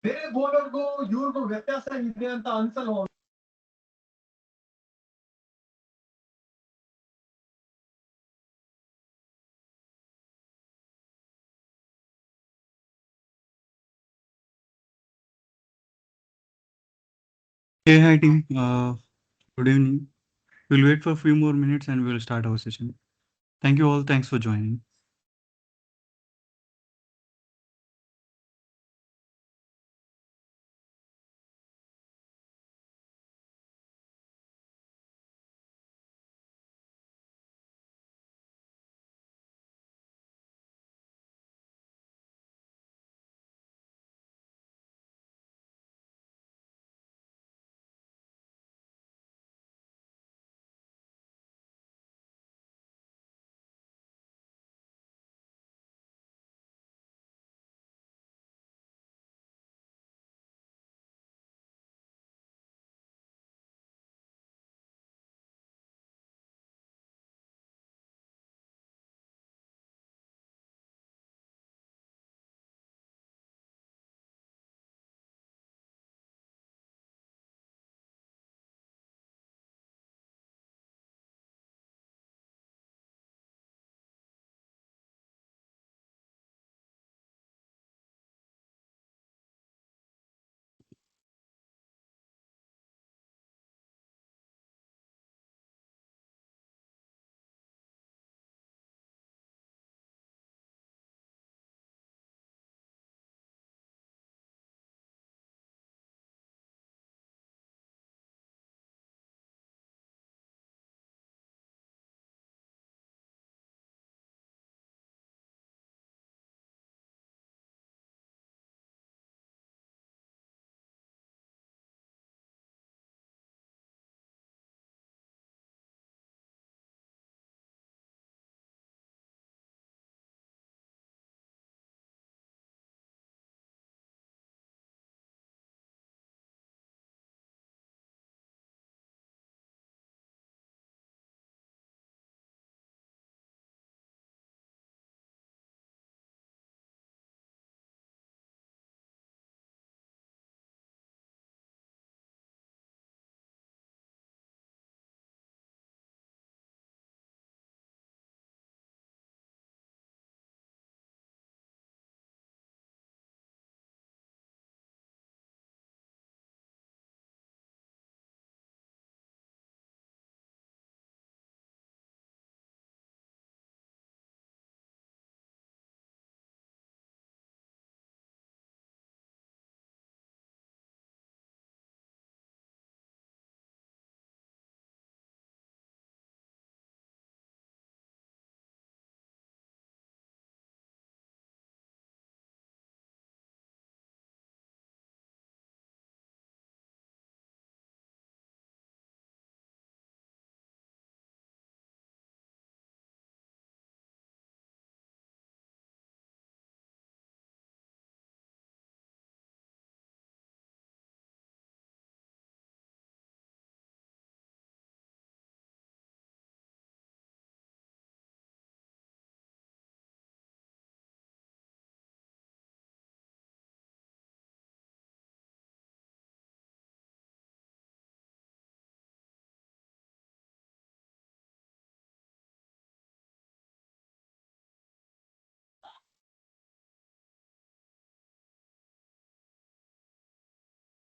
ಬೇರೆ ಬೋರ್ಡರ್ಗೂ ಇವ್ರಿಗೂ ವ್ಯತ್ಯಾಸ ಇದೆ ಅಂತ ಅನ್ಸಲ್ವ? Hey, hi team. Good evening. We'll wait for a few more minutes and we'll start our session. Thank you all. Thanks for joining.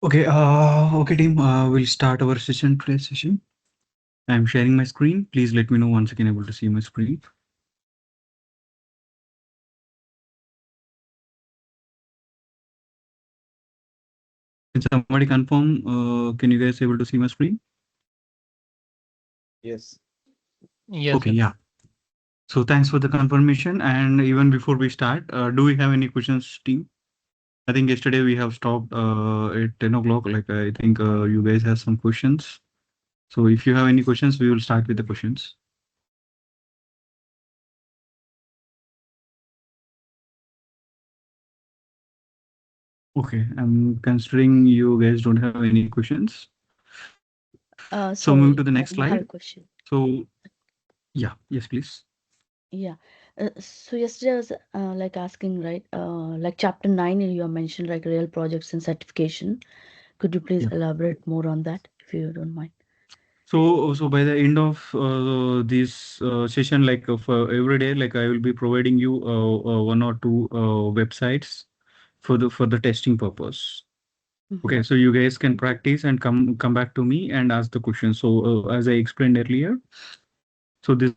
Okay team. We'll start our session today's session. I'm sharing my screen. Please let me know once again able to see my screen. Can somebody confirm? Can you guys able to see my screen? Yes. Yes, Okay, yeah. So thanks for the confirmation. And even before we start, do we have any questions, team? I think yesterday we have stopped at 10 o'clock. Like I think you guys have some questions. So if you have any questions, we will start with the questions. Okay, I'm considering you guys don't have any questions. So moving to the next I have slide. a question. So yeah, yes, please. Yeah. So yesterday I was like asking, right? Like chapter 9, you have mentioned like real projects and certification. Could you please Yeah. elaborate more on that if you don't mind? So by the end of this session, like for every day, like I will be providing you one or two websites for the testing purpose. Mm-hmm. Okay, so you guys can practice and come back to me and ask the question. So as I explained earlier, so this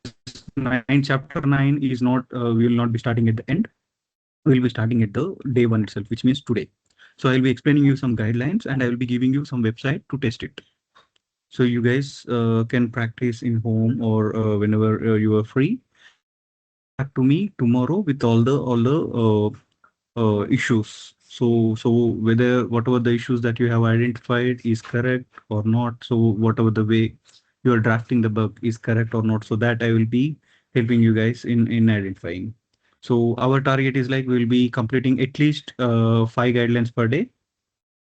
9 chapter 9 is not we will not be starting at the end. We will be starting at the day 1 itself, which means today. So I'll be explaining you some guidelines and I will be giving you some website to test it. So you guys can practice in home or whenever you are free, and you can come back to me tomorrow with all the issues. So whether whatever the issues that you have identified is correct or not. So whatever the way you are drafting the bug is correct or not. So that I will be helping you guys in identifying. So our target is like we'll be completing at least 5 guidelines per day.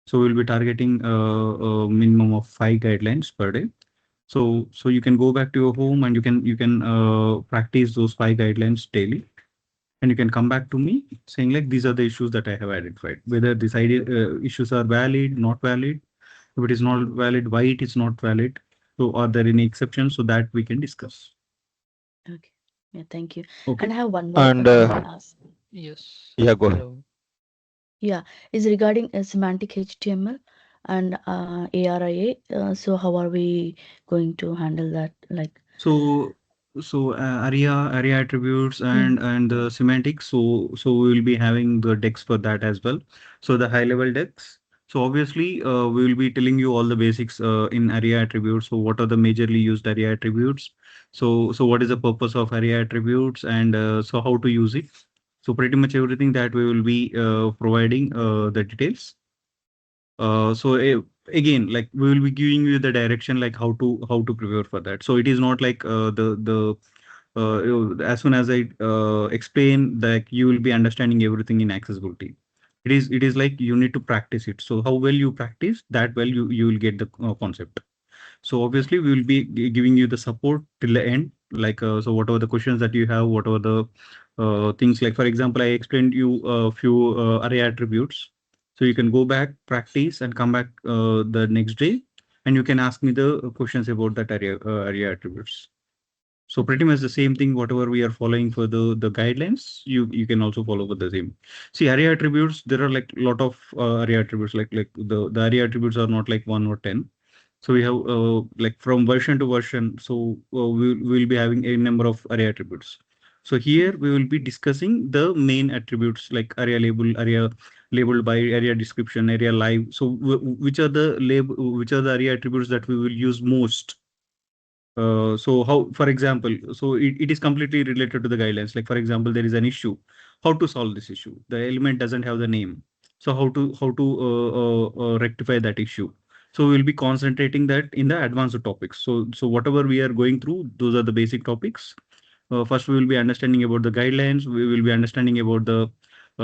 So we'll be targeting a minimum of 5 guidelines per day. So you can go back to your home and you can practice those 5 guidelines daily, and you can come back to me saying like these are the issues that I have identified. Whether these issues are valid, not valid. If it is not valid, why it is not valid. So are there any exceptions so that we can discuss. Okay. Yeah, thank you. And Okay. I have one more And question to ask. Yes. yeah, go ahead. Hello. Yeah, is regarding semantic HTML and ARIA. So how are we going to handle that? Like, So area attributes mm, and the semantics. So we will be having the decks for that as well. So the high level decks. So obviously we will be telling you all the basics in area attributes. So what are the majorly used area attributes? So what is the purpose of area attributes, and so how to use it? So pretty much everything that we will be providing the details. So again, like we will be giving you the direction, like how to prepare for that. So it is not like as soon as I explain that you will be understanding everything in accessibility. It is like you need to practice it. So how well you practice, that well you will get the concept. So obviously we will be giving you the support till the end. Like so, whatever the questions that you have, whatever the things, like for example, I explained you a few array attributes. So you can go back, practice, and come back the next day, and you can ask me the questions about that array attributes. So okay. pretty much the same thing, whatever we are following for the guidelines, you can also follow for the same. See, area attributes, there are like a lot of area attributes, like the area attributes are not like 1 or 10. So we have like from version to version. So we'll be having a number of array attributes. So here we will be discussing the main attributes like area label, area labeled by area description, area live. So which are the area attributes that we will use most. So how, for example, so it is completely related to the guidelines. Like for example, there is an issue. How to solve this issue? The element doesn't have the name. So how to rectify that issue? So we'll be concentrating that in the advanced topics. So whatever we are going through, those are the basic topics. First, we will be understanding about the guidelines. We will be understanding about the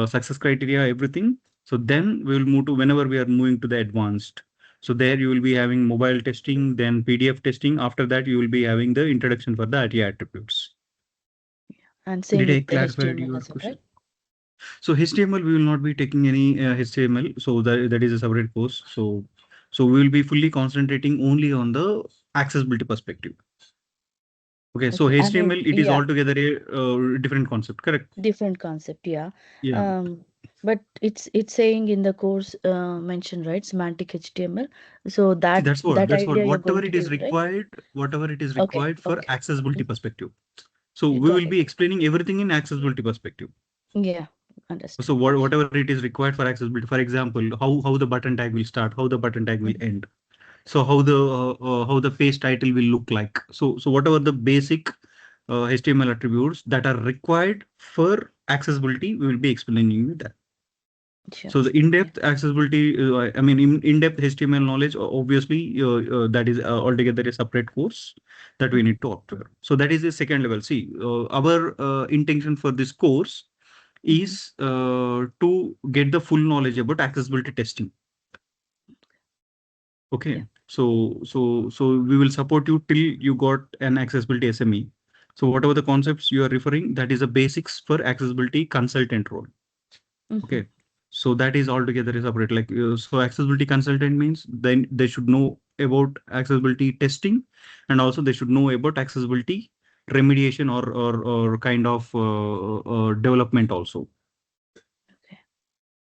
success criteria, everything. So then we will move to whenever we are moving to the advanced. So there you will be having mobile testing, then PDF testing. After that, you will be having the introduction for the RTA attributes. And same Did I with the clarify HTML your as well, right? question? So HTML, we will not be taking any HTML. So that is a separate course. So we will be fully concentrating only on the accessibility perspective. Okay, so Okay. And HTML, it is yeah, altogether a different concept, correct? different concept. Yeah. Yeah. But it's saying in the course mentioned, right? Semantic HTML. So See, that that's what that that's what idea you're whatever going to it is give, right? required, whatever it is Okay. required for Okay. accessibility Mm, perspective. So yeah, we got will it. be explaining everything in accessibility perspective. Yeah. Understood. So whatever it is required for accessibility, for example, how the button tag will start, how the button tag will Mhm. end. So how the page title will look like. So whatever the basic HTML attributes that are required for accessibility, we will be explaining you that. Sure. So the Yeah. in-depth accessibility, I mean, in-depth HTML knowledge, obviously, that is altogether a separate course that we Mhm. need to opt for. So that is the second level. See, our intention for this course Mhm. is to get the full knowledge about accessibility testing. Yeah. Okay. So we will support you till you got an accessibility SME. So whatever the concepts you are referring, that is the basics for accessibility consultant role. Okay. So that is altogether separate. Like, so accessibility consultant means then they should know about accessibility testing, and also they should know about accessibility remediation or kind of development also. Okay.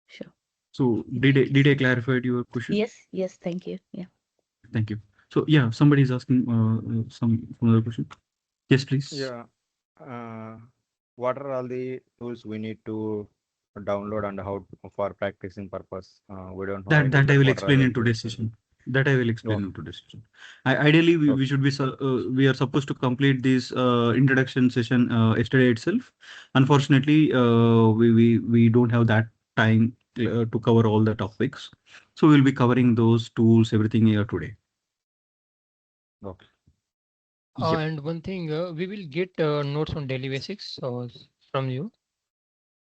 Sure. So Thank you. did I clarify your question? Yes. Thank you. Yeah. Thank you. So yeah, somebody is asking some other question. Yes, please. Yeah. What are all the tools we need to download and how for practicing purpose? We don't know, right? That I will What are explain the in tools? today's session. That I will explain Okay. in today's session. Ideally, we Okay. should be we are supposed to complete this introduction session yesterday itself. Unfortunately, we don't have that time to cover all the topics. So we'll be covering those tools, everything here today. Okay. Yep. And one thing, we will get notes on daily basics from you.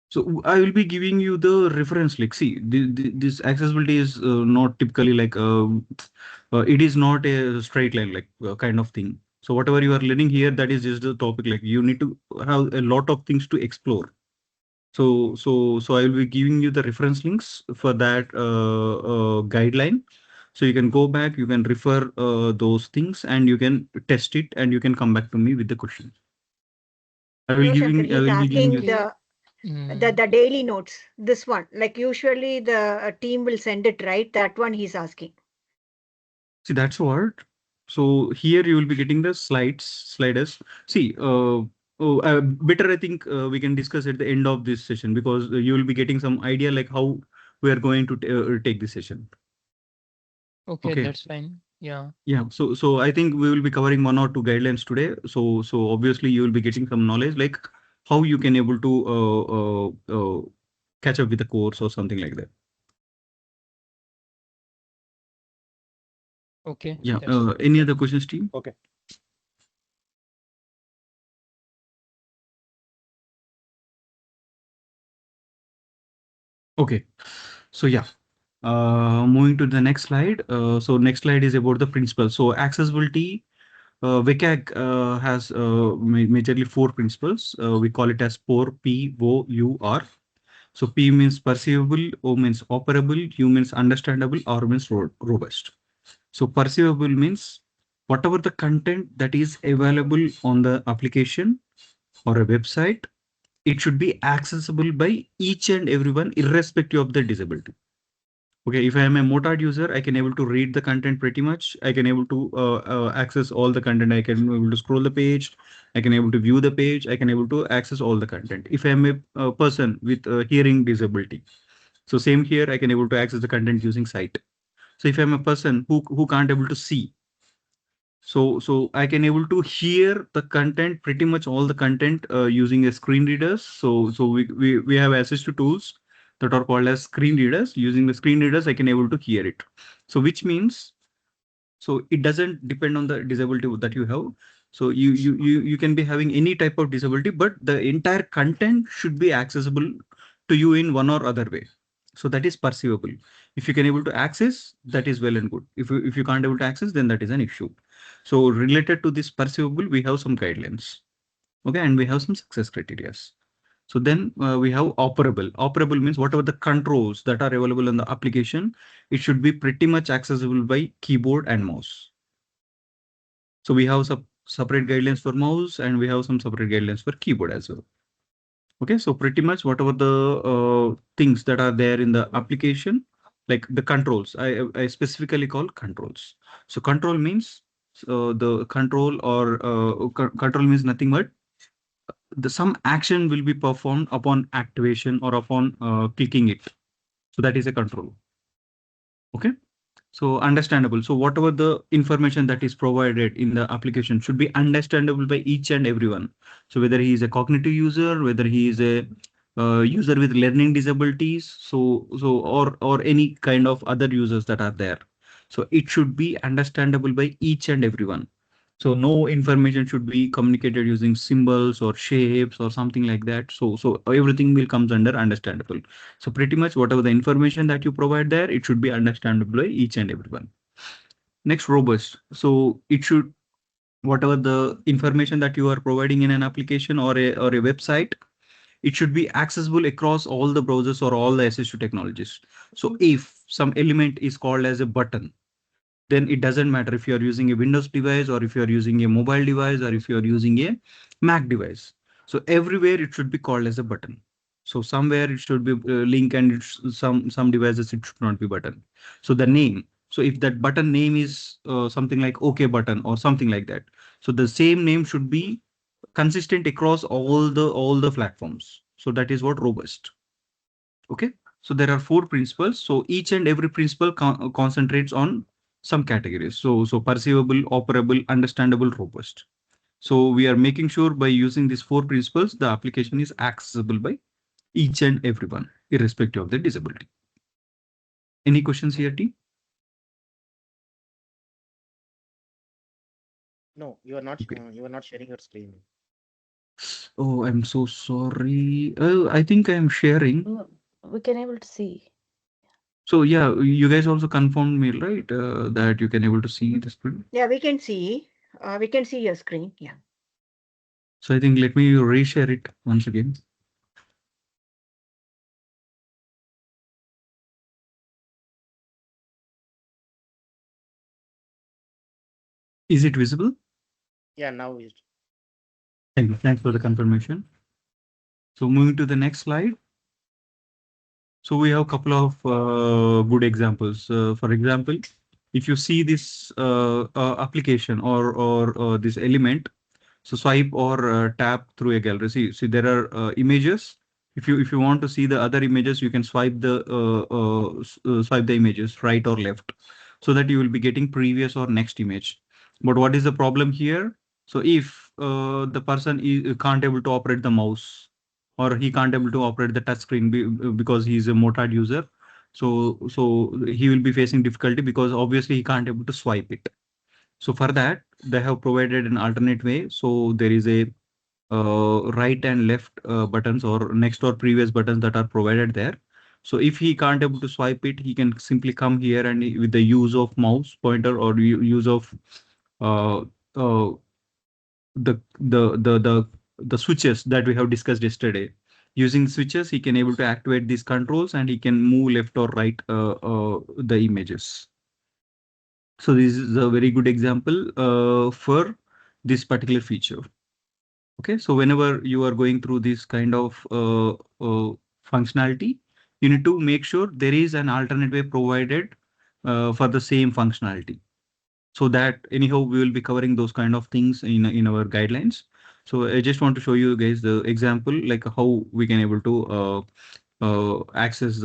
So I will be giving you the reference link. See, this accessibility is not typically like it is not a straight line like kind of thing. So whatever you are learning here, that is just the topic. Like you need to have a lot of things to explore. So I will be giving you the reference links for that guideline. So you can go back, you can refer those things, and you can test it, and you can come back to me with the question. I will No, Shankar, I he's will be giving asking you. Okay. the daily notes. This one, like usually the team will send it, right? That one he's asking. See, that's what. So here you will be getting the sliders. See, better I think we can discuss at the end of this session, because you will be getting some idea like how we are going to take this session. Okay, Okay. that's fine. Yeah. Yeah. So I think we will be covering 1 or 2 guidelines today. So obviously you will be getting some knowledge like how you can able to catch up with the course or something like that. Okay. Yeah. That's Any other questions, team? Okay. Okay. So yeah. Moving to the next slide. So next slide is about the principles. So accessibility, WCAG has majorly 4 principles. We call it as POUR, POUR. So P means perceivable, O means operable, U means understandable, R means robust. So perceivable means whatever the content that is available on the application or a website, it should be accessible by each and everyone, irrespective of the disability. Okay, if I am a Motard user, I can able to read the content pretty much. I can able to access all the content. I can able to scroll the page. I can able to view the page. I can able to access all the content. If I am a person with a hearing disability, so same here, I can able to access the content using sight. So if I'm a person who can't able to see, so I can able to hear the content, pretty much all the content using a screen readers. So we have access to tools that are called as screen readers. Using the screen readers, I can able to hear it. So which means, so it doesn't depend on the disability that you have. So you can be having any type of disability, but the entire content should be accessible to you in one or other way. So that is perceivable. If you can able to access, that is well and good. If you can't able to access, then that is an issue. So related to this perceivable, we have some guidelines. Okay, and we have some success criteria. So then we have operable. Operable means whatever the controls that are available in the application, it should be pretty much accessible by keyboard and mouse. So we have some separate guidelines for mouse, and we have some separate guidelines for keyboard as well. Okay, so pretty much whatever the things that are there in the application, like the controls, I specifically call controls. So control means the control or control means nothing but some action will be performed upon activation or upon clicking it. So that is a control. Okay. So understandable. So whatever the information that is provided in the application should be understandable by each and everyone. So whether he is a cognitive user, whether he is a user with learning disabilities, or any kind of other users that are there. So it should be understandable by each and everyone. So no information should be communicated using symbols or shapes or something like that. So everything will comes under understandable. So pretty much whatever the information that you provide there, it should be understandable by each and everyone. Next, robust. So it should whatever the information that you are providing in an application or a website, it should be accessible across all the browsers or all the SSU technologies. So if some element is called as a button, then it doesn't matter if you are using a Windows device or if you are using a mobile device or if you are using a Mac device. So everywhere it should be called as a button. So somewhere it should be link, and some devices it should not be button. So the name. So if that button name is something like OK button or something like that, so the same name should be consistent across all the platforms. So that is what robust. Okay. So there are 4 principles. So each and every principle concentrates on some categories. So perceivable, operable, understandable, robust. So we are making sure by using these 4 principles, the application is accessible by each and everyone, irrespective of the disability. Any questions here, team? No, you are not. Okay. You are not sharing your screen. Oh, I'm so sorry. I think I'm sharing. We can able to see. So yeah, you guys also confirmed me, right? That you can able to see the screen. Yeah, we can see. We can see your screen. Yeah. So I think let me reshare it once again. Is it visible? Yeah, now it. Thank you. Thanks for the confirmation. So moving to the next slide. So we have a couple of good examples. For example, if you see this application or this element, so swipe or tap through a gallery. See there are images. If you want to see the other images, you can swipe the images right or left, so that you will be getting previous or next image. But what is the problem here? So if the person can't able to operate the mouse, or he can't able to operate the touch screen because he's a motard user, so he will be facing difficulty because obviously he can't able to swipe it. So for that, they have provided an alternate way. So there is a right and left buttons or next or previous buttons that are provided there. So if he can't able to swipe it, he can simply come here and with the use of mouse pointer or use of uh, uh, the switches that we have discussed yesterday. Using switches, he can able to activate these controls and he can move left or right the images. So this is a very good example for this particular feature. Okay, so whenever you are going through this kind of functionality, you need to make sure there is an alternate way provided for the same functionality. So that anyhow, we will be covering those kind of things in our guidelines. So I just want to show you guys the example, like how we can able to access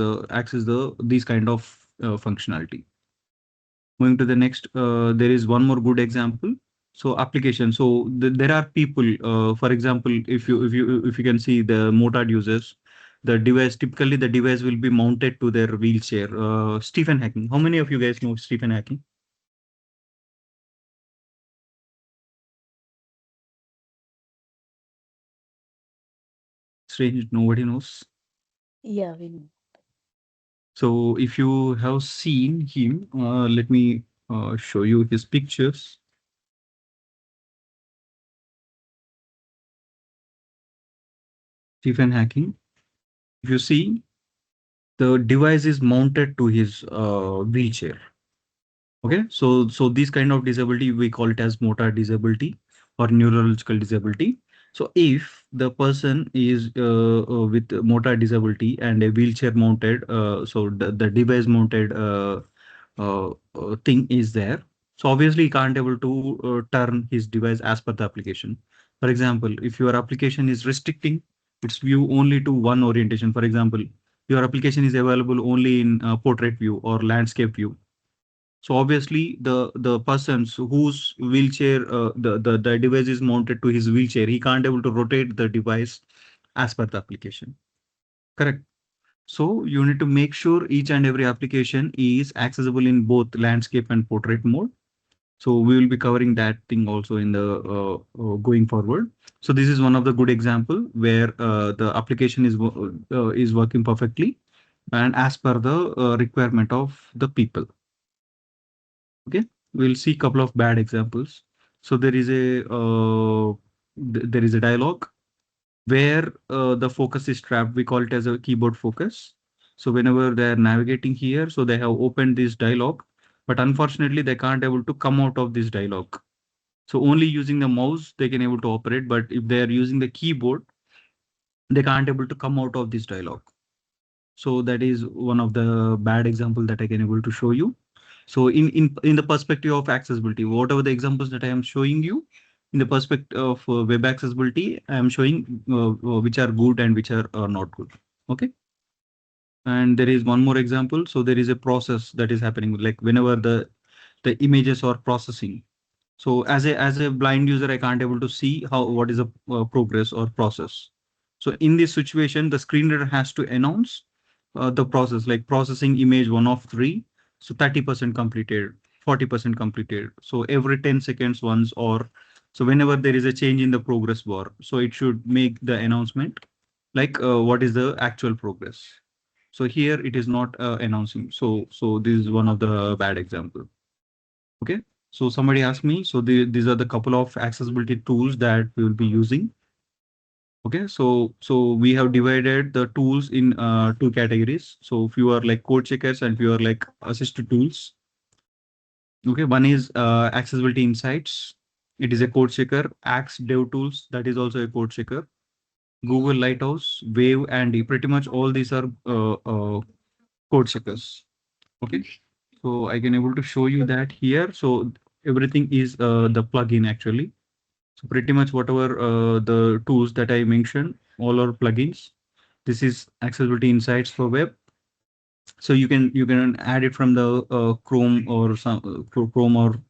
these kind of functionality. Moving to the next, there is one more good example. So application. So there are people. For example, if you can see the motard users, the device typically the device will be mounted to their wheelchair. Stephen Hacking. How many of you guys know Stephen Hacking? Strange, nobody knows. Yeah, we know. So if you have seen him, let me show you his pictures. Stephen Hacking. If you see, the device is mounted to his wheelchair. Okay, so this kind of disability we call it as motor disability or neurological disability. So if the person is with motor disability and a wheelchair mounted, so the device mounted thing is there. So obviously he can't able to turn his device as per the application. For example, if your application is restricting its view only to one orientation, for example, your application is available only in portrait view or landscape view. So obviously the persons whose wheelchair, the device is mounted to his wheelchair, he can't able to rotate the device as per the application. Correct. So you need to make sure each and every application is accessible in both landscape and portrait mode. So we will be covering that thing also in the going forward. So this is one of the good example where the application is working perfectly and as per the requirement of the people. Okay, we'll see a couple of bad examples. So there is a dialog where the focus is trapped. We call it as a keyboard focus. So whenever they are navigating here, so they have opened this dialog, but unfortunately they can't able to come out of this dialog. So only using the mouse they can able to operate, but if they are using the keyboard, they can't able to come out of this dialog. So that is one of the bad example that I can able to show you. So in the perspective of accessibility, whatever the examples that I am showing you, in the perspective of web accessibility, I am showing which are good and which are not good. Okay. And there is one more example. So there is a process that is happening, like whenever the images are processing. So as a blind user, I can't able to see what is the progress or process. So in this situation, the screen reader has to announce the process, like processing image 1 of 3. So 30% completed, 40% completed. So every 10 seconds once, or so whenever there is a change in the progress bar, so it should make the announcement like what is the actual progress. So here it is not announcing. So this is one of the bad example. Okay. So somebody asked me, so these are the couple of accessibility tools that we will be using. Okay, so we have divided the tools in 2 categories. So few are like code checkers and few are like assisted tools. Okay, one is accessibility insights. It is a code checker. Axe Dev Tools, that is also a code checker. Google Lighthouse, Wave, and pretty much all these are code checkers. Okay, so I can able to show you that here. So everything is the plugin actually. So pretty much whatever the tools that I mentioned, all are plugins. This is accessibility insights for web. So you can add it from the Chrome or some Chrome, or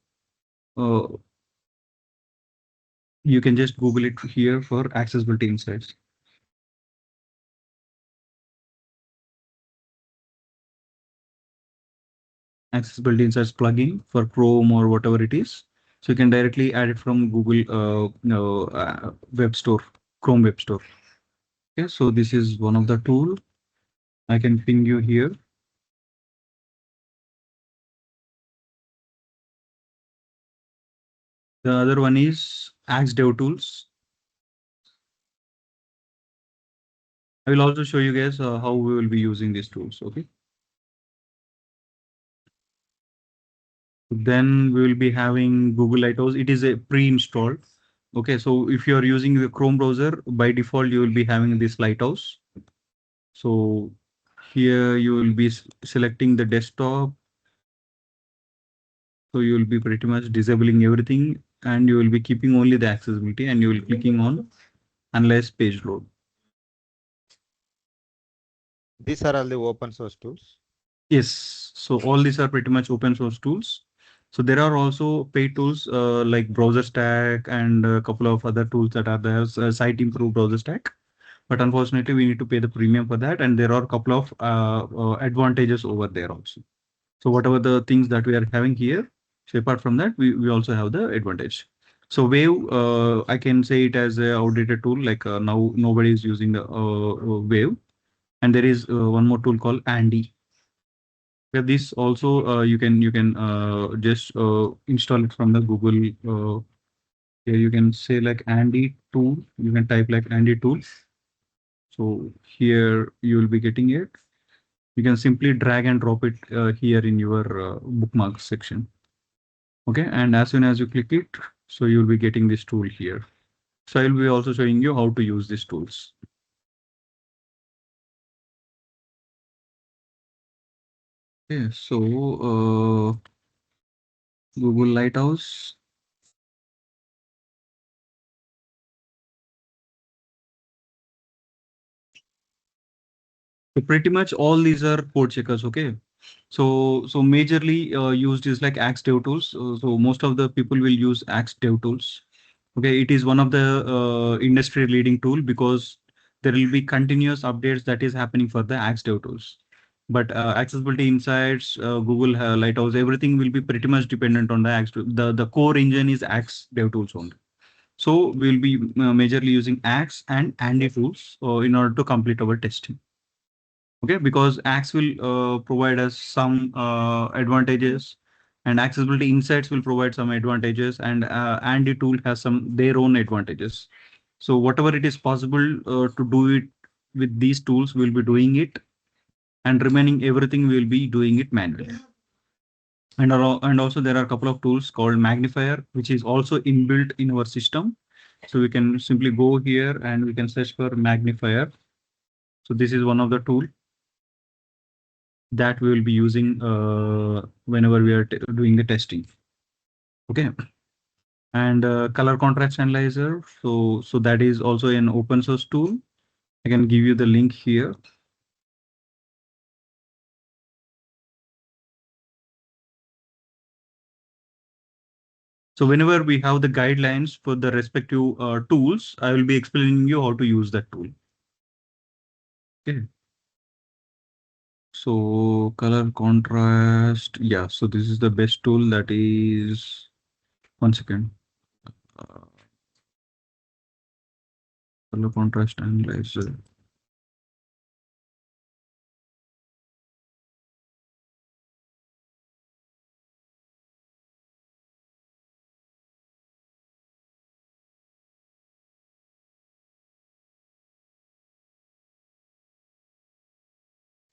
you can just Google it here for accessibility insights. Accessibility insights plugin for Chrome or whatever it is. So you can directly add it from Google web store, Chrome web store. Okay, so this is one of the tool. I can ping you here. The other one is Axe Dev Tools. I will also show you guys how we will be using these tools. Okay. Then we will be having Google Lighthouse. It is a pre-installed. Okay, so if you are using the Chrome browser, by default, you will be having this Lighthouse. So here you will be selecting the desktop. So you will be pretty much disabling everything, and you will be keeping only the accessibility, and you will clicking on analyze page load. These are all the open source tools. Yes, so all these are pretty much open source tools. So there are also paid tools like Browser Stack and a couple of other tools that are there, Site Improve Browser Stack. But unfortunately, we need to pay the premium for that. And there are a couple of advantages over there also. So whatever the things that we are having here, so apart from that, we also have the advantage. So Wave, I can say it as a outdated tool, like now nobody is using the Wave. And there is one more tool called Andy. Yeah, this also you can just install it from the Google. Here you can say like Andy tool. You can type like Andy tools. So here you will be getting it. You can simply drag and drop it here in your bookmarks section. Okay, and as soon as you click it, so you'll be getting this tool here. So I will be also showing you how to use these tools. Okay, so Google Lighthouse. So pretty much all these are code checkers. Okay, so majorly used is like Axe Dev Tools. So most of the people will use Axe Dev Tools. Okay, it is one of the industry leading tool because there will be continuous updates that is happening for the Axe Dev Tools. But accessibility insights, Google Lighthouse, everything will be pretty much dependent on the Axe. The core engine is Axe Dev Tools only. So we'll be majorly using Axe and Andy tools in order to complete our testing. Okay, because Axe will provide us some advantages And accessibility insights will provide some advantages, and the tool has some their own advantages. So whatever it is possible to do it with these tools, we'll be doing it, and remaining everything we'll be doing it manually. And also there are a couple of tools called magnifier, which is also inbuilt in our system. So we can simply go here and we can search for magnifier. So this is one of the tool that we will be using whenever we are doing the testing. Okay. And color contrast analyzer. So that is also an open source tool. I can give you the link here. So whenever we have the guidelines for the respective tools, I will be explaining you how to use that tool. Okay. So color contrast. Yeah. So this is the best tool. That is 1 second. Color contrast analyzer.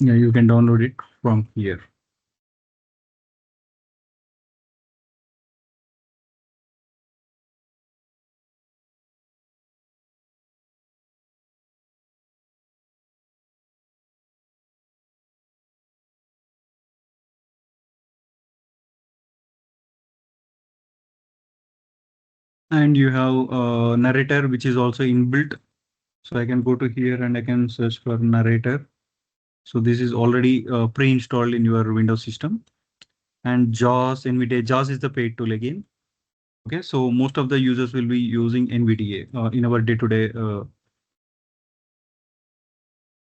Yeah, you can download it from here. And you have a narrator, which is also inbuilt. So I can go to here and I can search for narrator. So this is already pre-installed in your Windows system. And JAWS, NVDA. JAWS is the paid tool again. Okay, so most of the users will be using NVDA in our day-to-day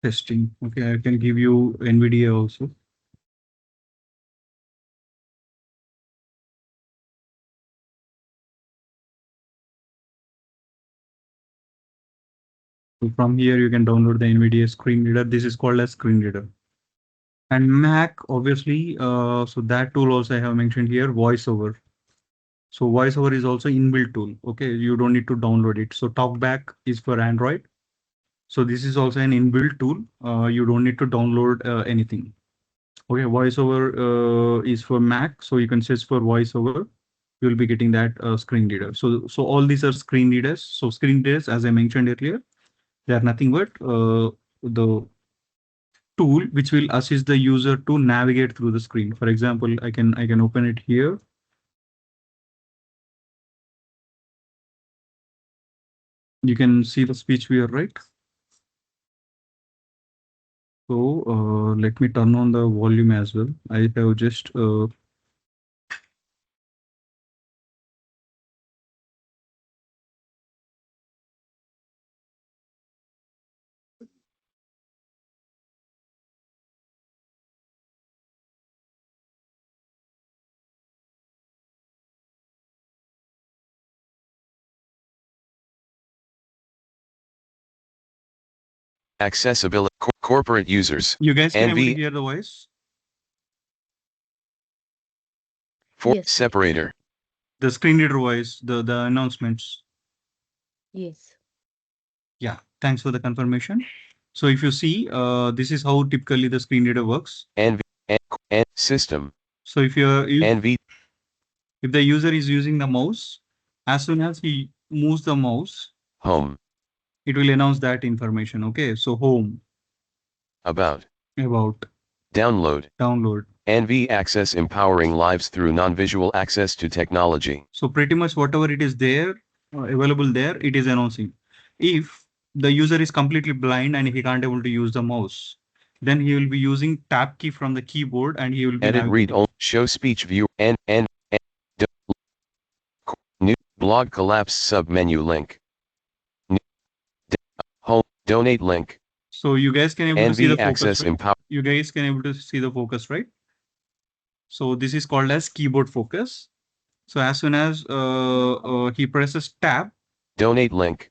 testing. Okay, I can give you NVDA also. So from here, you can download the NVDA screen reader. This is called as screen reader. And Mac, obviously, so that tool also I have mentioned here, VoiceOver. So VoiceOver is also inbuilt tool. Okay, you don't need to download it. So TalkBack is for Android. So this is also an inbuilt tool. You don't need to download anything. Okay, VoiceOver is for Mac. So you can search for VoiceOver. You'll be getting that screen reader. So all these are screen readers. So screen readers, as I mentioned earlier, they are nothing but the tool which will assist the user to navigate through the screen. For example, I can open it here. You can see the speech viewer, right? So let me turn on the volume as well. I have just Accessibility. Corporate users. you guys can able to NV hear the voice. for Yes. separator. The screen reader voice, the announcements. Yes. Yeah, thanks for the confirmation. So if you see, this is how typically the screen reader works. NV system. So if NV if the user is using the mouse, as soon as he moves the mouse, home. it will announce that information. Okay, so home, About. download. NV access empowering lives through non-visual access to technology. So pretty much whatever it is there, available there, it is announcing. If the user is completely blind and he can't able to use the mouse, then he will be using tab key from the keyboard and he will be Edit read only. Show speech view. New blog collapse sub menu link. Home donate link. So you guys can able to see the NV access focus, right? You guys can able to see the focus, right? So this is called as keyboard focus. So as soon as he presses tab, donate link.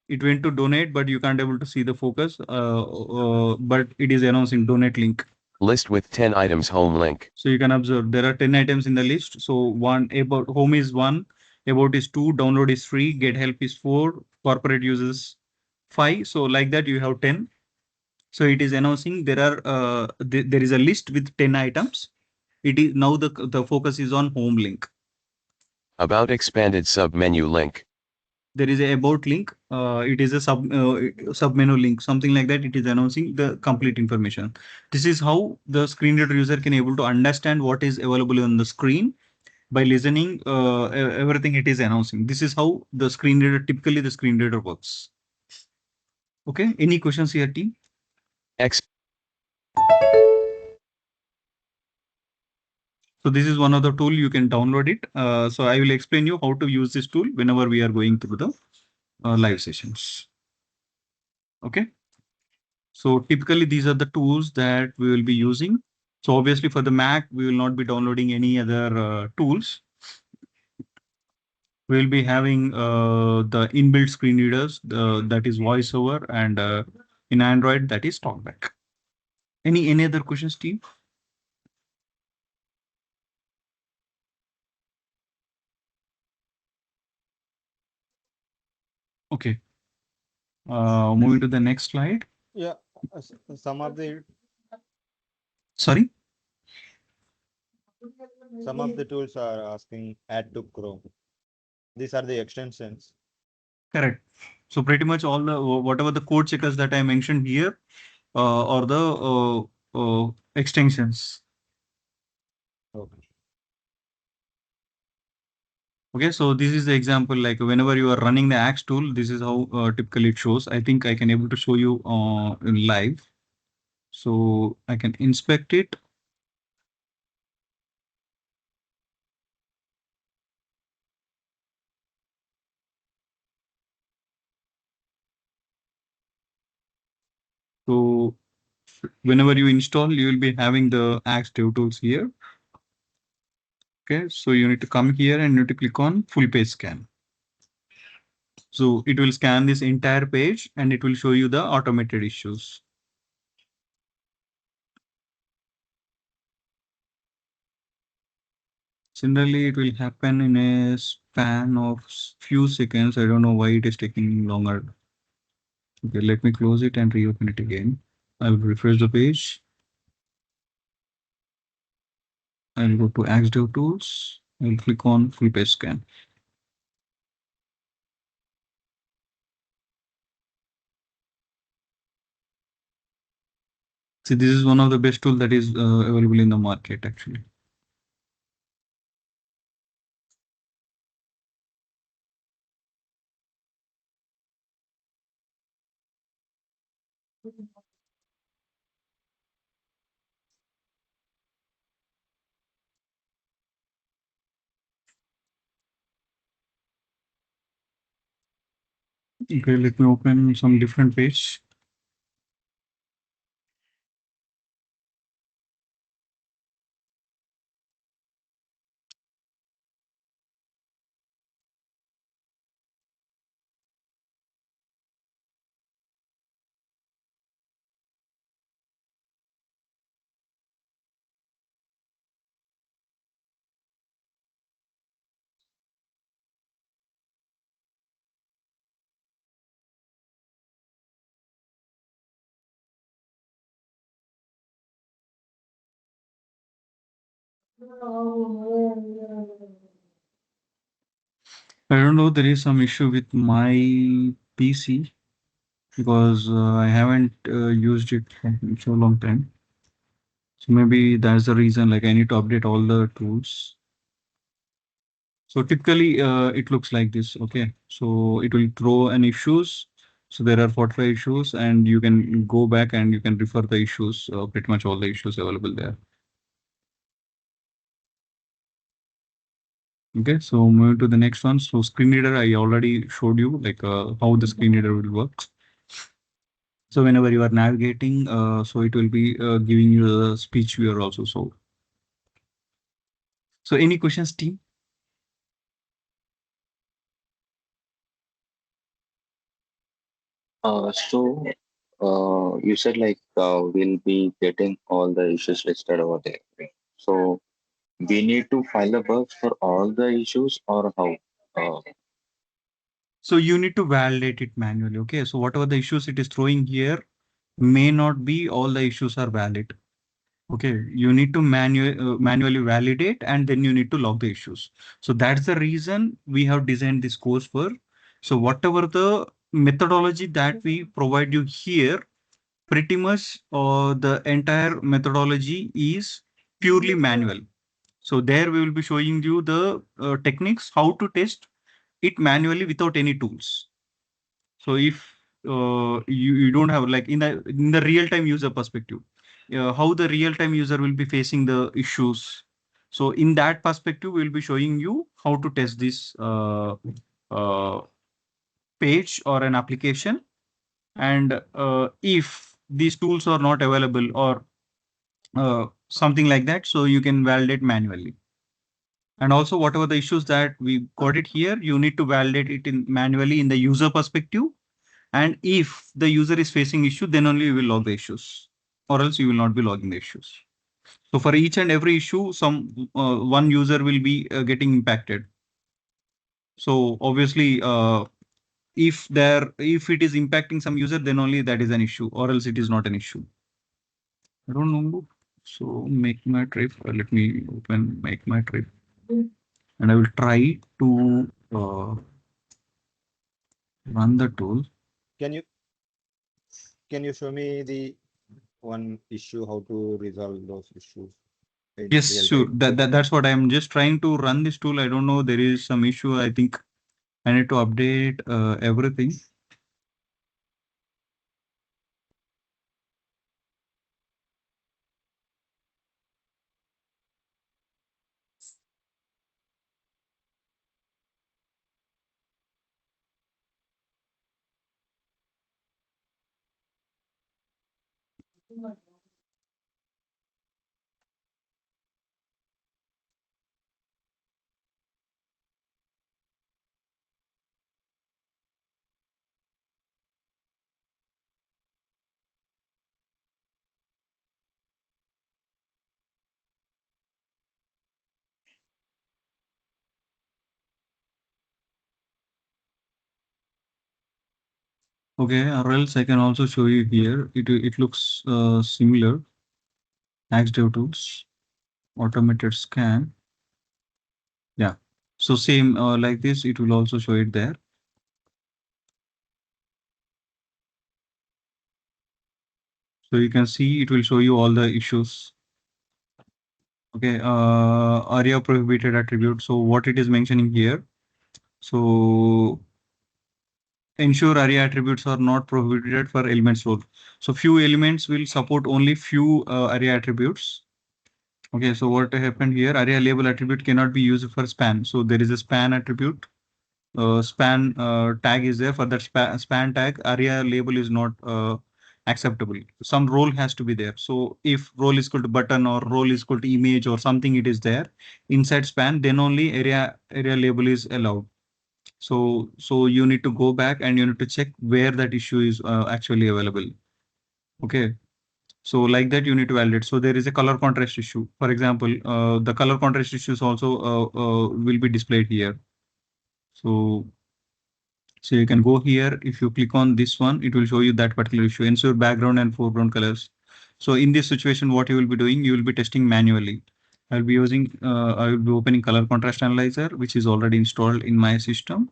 It went to donate, but you can't able to see the focus. But it is announcing donate link. List with 10 items home link. So you can observe there are 10 items in the list. So one about home is 1, about is 2, download is 3, get help is 4, corporate uses 5. So like that you have 10. So it is announcing there are there is a list with 10 items. It is now the focus is on home link. About expanded sub-menu link. There is a about link. It is a sub menu link, something like that. It is announcing the complete information. This is how the screen reader user can able to understand what is available on the screen by listening everything it is announcing. This is how the screen reader, typically the screen reader works. Okay, any questions here, team? X. So this is one of the tool, you can download it. So I will explain you how to use this tool whenever we are going through the live sessions. Okay. So typically these are the tools that we will be using. So obviously for the Mac, we will not be downloading any other tools. We will be having the inbuilt screen readers, that is VoiceOver, and in Android, that is TalkBack. Any other questions, team? Okay. Moving to the next slide. Yeah, some of the Sorry. tools are asking add to Chrome. These are the extensions. Correct. So pretty much all the whatever the code checkers that I mentioned here, or the extensions. Okay. Okay, so this is the example, like whenever you are running the Axe tool, this is how typically it shows. I think I can able to show you in live. So I can inspect it. So whenever you install, you will be having the Axe Dev Tools here. Okay, so you need to come here and you need to click on full page scan. So it will scan this entire page and it will show you the automated issues. Generally, it will happen in a span of few seconds. I don't know why it is taking longer. Okay, let me close it and reopen it again. I will refresh the page. I'll go to Axe Dev Tools. I'll click on full page scan. See, this is one of the best tools that is available in the market, actually. Okay, let me open some different page. I don't know, there is some issue with my PC because I haven't used it for so long time. So maybe that's the reason, like I need to update all the tools. So typically it looks like this. Okay, so it will throw an issues. So there are 45 issues and you can go back and you can refer the issues, pretty much all the issues available there. Okay, so move to the next one. So screen reader, I already showed you like how the screen reader will work. So whenever you are navigating, so it will be giving you the speech viewer also. So any questions, team? So you said like we'll be getting all the issues listed over there. Right? So we need to file the bugs for all the issues or how? Uh, So you need to validate it manually. Okay. So whatever the issues it is throwing here may not be all the issues are valid. Okay. You need to manually validate and then you need to log the issues. So that's the reason we have designed this course for. So whatever the methodology that we provide you here, pretty much the entire methodology is purely manual. So there we will be showing you the techniques, how to test it manually without any tools. So if you don't have like in the real-time user perspective, how the real-time user will be facing the issues. So in that perspective, we'll be showing you how to test this uh, page or an application. And if these tools are not available or something like that, so you can validate manually. And also whatever the issues that we got it here, you need to validate it in manually in the user perspective. And if the user is facing issue, then only you will log the issues, or else you will not be logging the issues. So for each and every issue, one user will be getting impacted. So obviously, if it is impacting some user, then only that is an issue, or else it is not an issue. I don't know. So make my trip. Let me open make my trip, and I will try to run the tool. Can you show me the one issue, how to resolve those issues? in Yes, real sure. time? That's what I'm just trying to run this tool. I don't know. There is some issue. I think I need to update everything. Okay, or else I can also show you here. It looks similar. AxDev tools, automated scan. Yeah. So same like this, it will also show it there. So you can see it will show you all the issues. Okay, ARIA prohibited attribute. So what it is mentioning here. So ensure ARIA attributes are not prohibited for elements role. So few elements will support only few ARIA attributes. Okay, so what happened here? ARIA label attribute cannot be used for span. So there is a span attribute. Span tag is there. For that span tag, ARIA label is not acceptable. Some role has to be there. So if role is equal to button or role is equal to image or something, it is there inside span, then only area label is allowed. So you need to go back and you need to check where that issue is actually available. Okay. So like that you need to validate. So there is a color contrast issue. For example, the color contrast issues also will be displayed here. So you can go here. If you click on this one, it will show you that particular issue. Ensure background and foreground colors. So in this situation, what you will be doing, you will be testing manually. I will be opening color contrast analyzer, which is already installed in my system.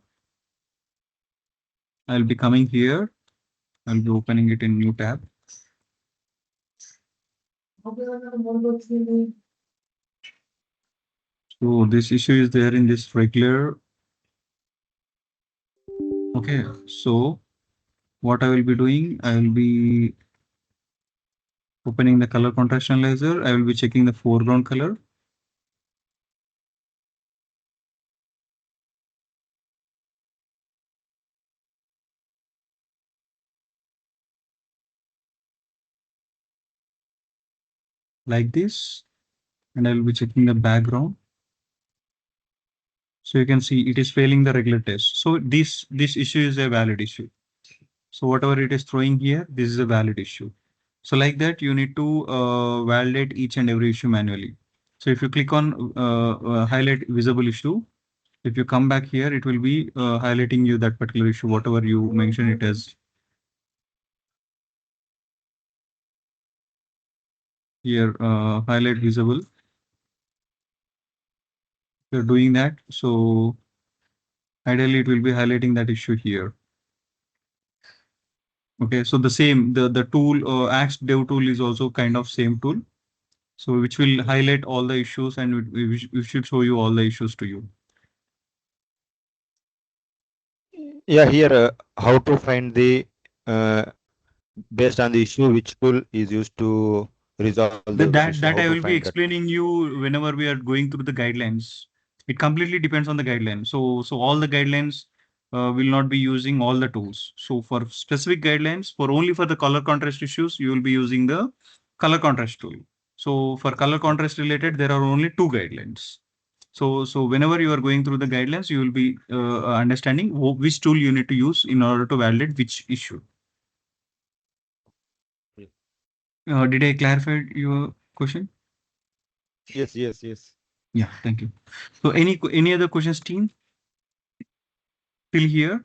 I'll be coming here. I'll be opening it in new tab. So this issue is there in this regular. Okay, so what I will be doing, I will be opening the color contrast analyzer. I will be checking the foreground color. Like this, and I will be checking the background. So you can see it is failing the regular test. So this issue is a valid issue. So whatever it is throwing here, this is a valid issue. So like that, you need to validate each and every issue manually. So if you click on highlight visible issue, if you come back here, it will be highlighting you that particular issue, whatever you mention it as. Here, highlight visible. You're doing that. So ideally, it will be highlighting that issue here. Okay, so the same, the tool, Axe Dev tool is also kind of same tool. So which will highlight all the issues and we should show you all the issues to you. Yeah, here how to find the based on the issue, which tool is used to resolve the issue, That how I to will be find that. explaining you whenever we are going through the guidelines. It completely depends on the guideline. So all the guidelines will not be using all the tools. So for specific guidelines, for only for the color contrast issues, you will be using the color contrast tool. So for color contrast related, there are only two guidelines. So whenever you are going through the guidelines, you will be understanding which tool you need to use in order to validate which issue. Did I clarify your question? Yes. Yeah, thank you. So any other questions, team? Till here?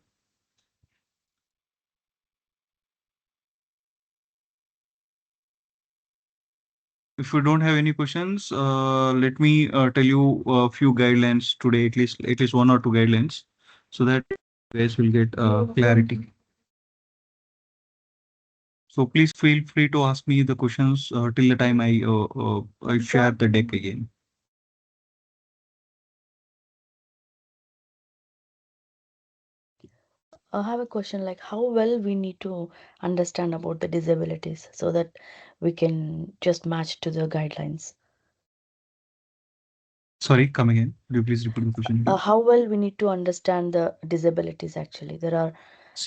If you don't have any questions, let me tell you a few guidelines today, at least one or two guidelines, so that you guys will get clarity. So please feel free to ask me the questions till the time I share the deck again. I have a question like how well we need to understand about the disabilities so that we can just match to the guidelines. Sorry, come again. Could you please repeat the question? How well we need to understand the disabilities actually. There are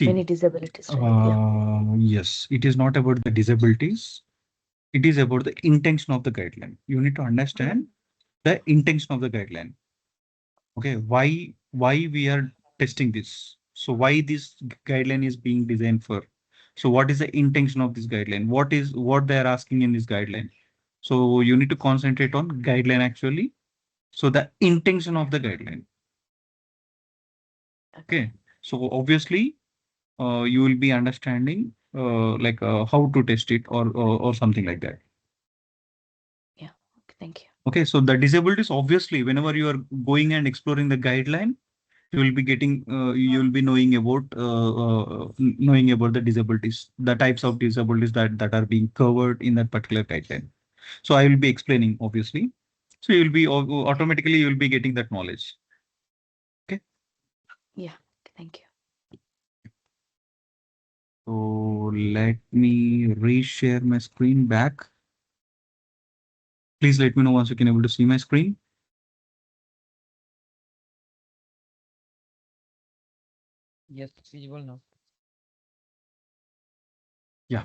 many disabilities, right? Yeah. Yes, it is not about the disabilities. It is about the intention of the guideline. You need to understand the intention of the guideline. Okay, why we are testing this? So why this guideline is being designed for? So what is the intention of this guideline? What they are asking in this guideline? So you need to concentrate on guideline actually. So the intention of the guideline. Okay. So obviously, you will be understanding like how to test it or something like that. Yeah. Okay, thank you. Okay. So the disabilities, obviously, whenever you are going and exploring the guideline, you will be getting, you will be knowing about the disabilities, the types of disabilities that are being covered in that particular guideline. So I will be explaining, obviously. So you will be automatically you will be getting that knowledge. Okay. Yeah. Thank you. So let me reshare my screen back. Please let me know once you can able to see my screen. Yes, visible now. Yeah,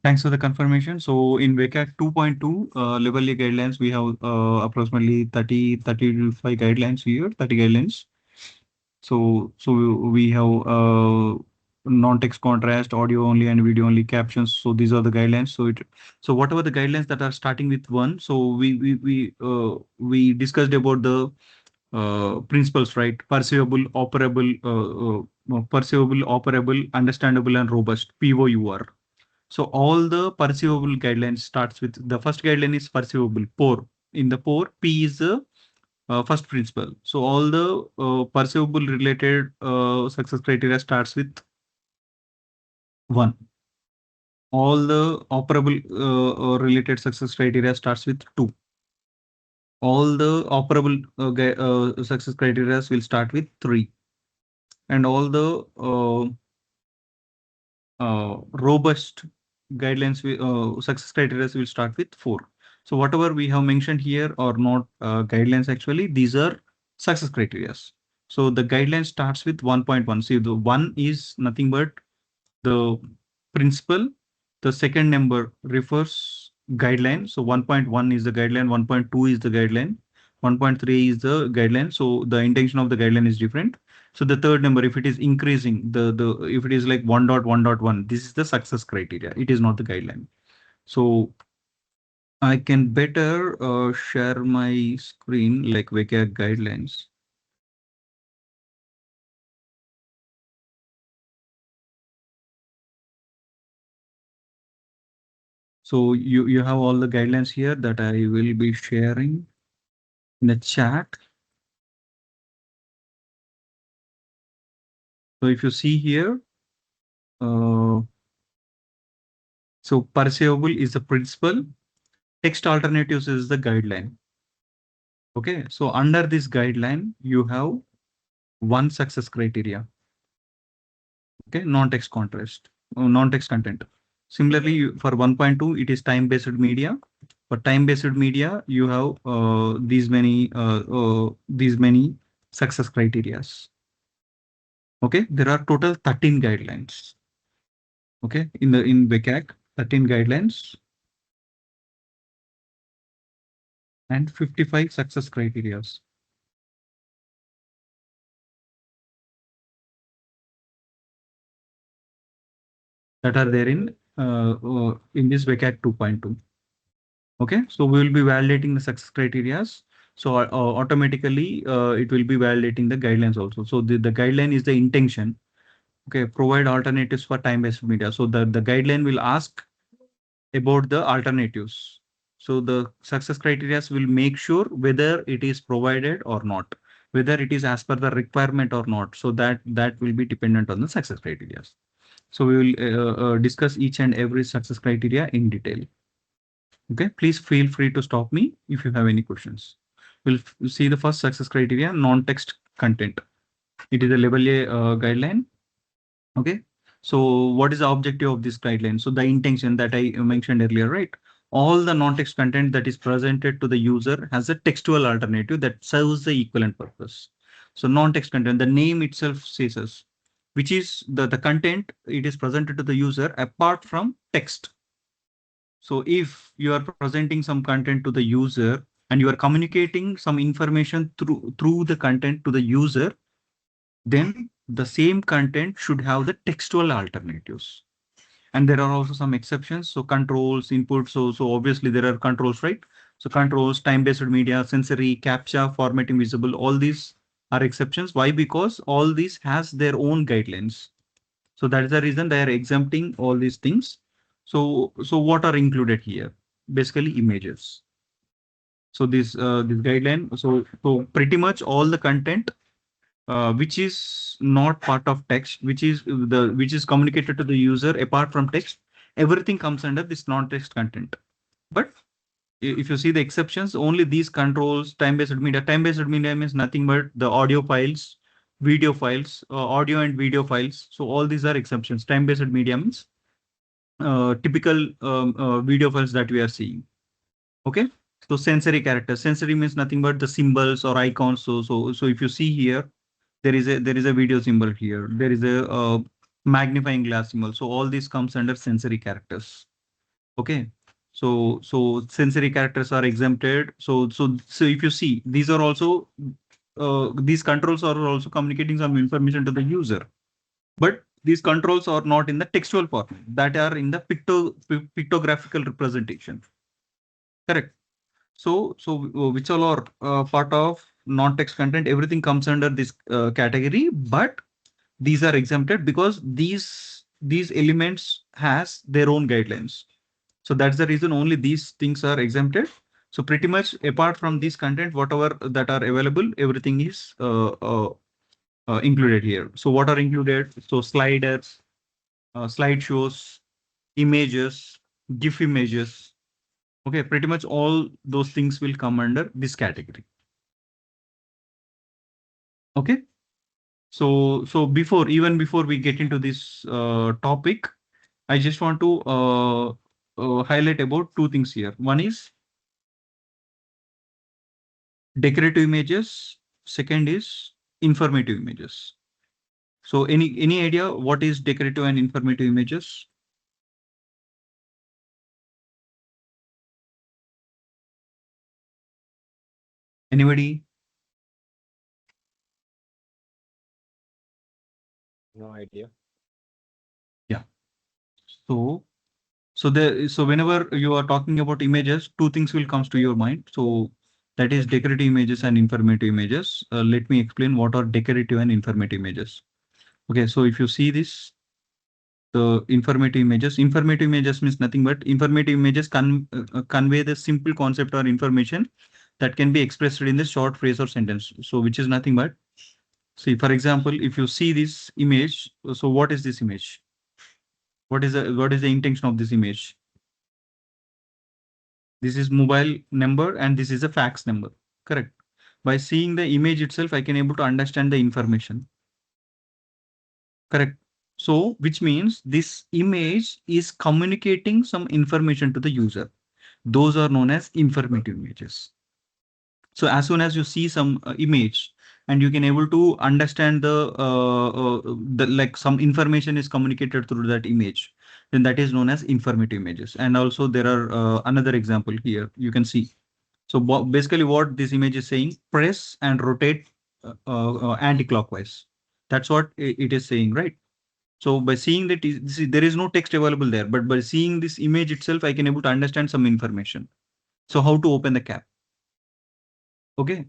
thanks for the confirmation. So in WCAG 2.2 level A guidelines, we have approximately 35 guidelines here, 30 guidelines. So we have non-text contrast, audio only and video only captions. So these are the guidelines. So whatever the guidelines that are starting with one, so we discussed about the principles, right? Perceivable, operable, understandable, and robust, POUR. So all the perceivable guidelines starts with the first guideline is perceivable, POUR. In the POUR, P is the first principle. So all the perceivable related success criteria starts with 1. All the operable related success criteria starts with 2. All the operable success criteria will start with 3. And all the robust guidelines, success criteria will start with 4. So whatever we have mentioned here are not guidelines actually, these are success criteria. So the guideline starts with 1.1. See, the 1 is nothing but the principle. The second number refers guideline. So 1.1 is the guideline, 1.2 is the guideline, 1.3 is the guideline. So the intention of the guideline is different. So the third number, if it is increasing, if it is like 1.1.1, this is the success criteria. It is not the guideline. So I can better share my screen like WCAG guidelines. So you have all the guidelines here that I will be sharing in the chat. So if you see here, so perceivable is the principle, text alternatives is the guideline. Okay, so under this guideline, you have one success criteria. Okay, non-text contrast, non-text content. Similarly, for 1.2, it is time-based media. For time-based media, you have these many success criterias. Okay, there are total 13 guidelines. Okay, in WCAG, 13 guidelines and 55 success criterias. That are there in this WCAG 2.2. Okay, so we will be validating the success criterias. So automatically it will be validating the guidelines also. So the guideline is the intention. Okay, provide alternatives for time-based media. So the guideline will ask about the alternatives. So the success criteria will make sure whether it is provided or not, whether it is as per the requirement or not. So that will be dependent on the success criteria. So we will discuss each and every success criteria in detail. Okay, please feel free to stop me if you have any questions. We'll see the first success criteria, non-text content. It is a level A guideline. Okay, so what is the objective of this guideline? So the intention that I mentioned earlier, right? All the non-text content that is presented to the user has a textual alternative that serves the equivalent purpose. So non-text content, the name itself says us, which is the content it is presented to the user apart from text. So if you are presenting some content to the user and you are communicating some information through the content to the user, then the same content should have the textual alternatives. And there are also some exceptions. So controls, input. So obviously there are controls, right? So controls, time-based media, sensory, captcha, formatting visible, all these are exceptions. Why? Because all these has their own guidelines. So that is the reason they are exempting all these things. So what are included here? Basically images. So this guideline. So pretty much all the content which is not part of text, which is communicated to the user apart from text, everything comes under this non-text content. But if you see the exceptions, only these controls, time-based media means nothing but the audio files, video files, audio and video files. So all these are exceptions. Time-based media means typical video files that we are seeing. Okay. So sensory characters. Sensory means nothing but the symbols or icons. So if you see here, there is a video symbol here. There is a magnifying glass symbol. So all this comes under sensory characters. Okay. So sensory characters are exempted. So if you see, these are also these controls are also communicating some information to the user, but these controls are not in the textual form. That are in the pictographical representation. Correct. So which all are part of non-text content. Everything comes under this category, but these are exempted because these elements has their own guidelines. So that's the reason only these things are exempted. So pretty much apart from this content, whatever that are available, everything is included here. So what are included? So sliders, slideshows, images, GIF images. Okay, pretty much all those things will come under this category. Okay. So even before we get into this topic, I just want to highlight about two things here. One is decorative images. Second is informative images. So any idea what is decorative and informative images? Anybody? No idea. So whenever you are talking about images, two things will comes to your mind. So that is decorative images and informative images. Let me explain what are decorative and informative images. Okay, so if you see this, the informative images means nothing but informative images convey the simple concept or information that can be expressed in the short phrase or sentence. So which is nothing but, see, for example, if you see this image, so what is this image? What is the intention of this image? This is mobile number and this is a fax number, correct? By seeing the image itself, I can able to understand the information, correct? So, which means this image is communicating some information to the user. Those are known as informative images. So as soon as you see some image and you can able to understand the like some information is communicated through that image, then that is known as informative images. And also there are another example here you can see. So basically what this image is saying, press and rotate anti-clockwise. That's what it is saying, right? So by seeing that, there is no text available there, but by seeing this image itself, I can able to understand some information. So how to open the cap? Okay.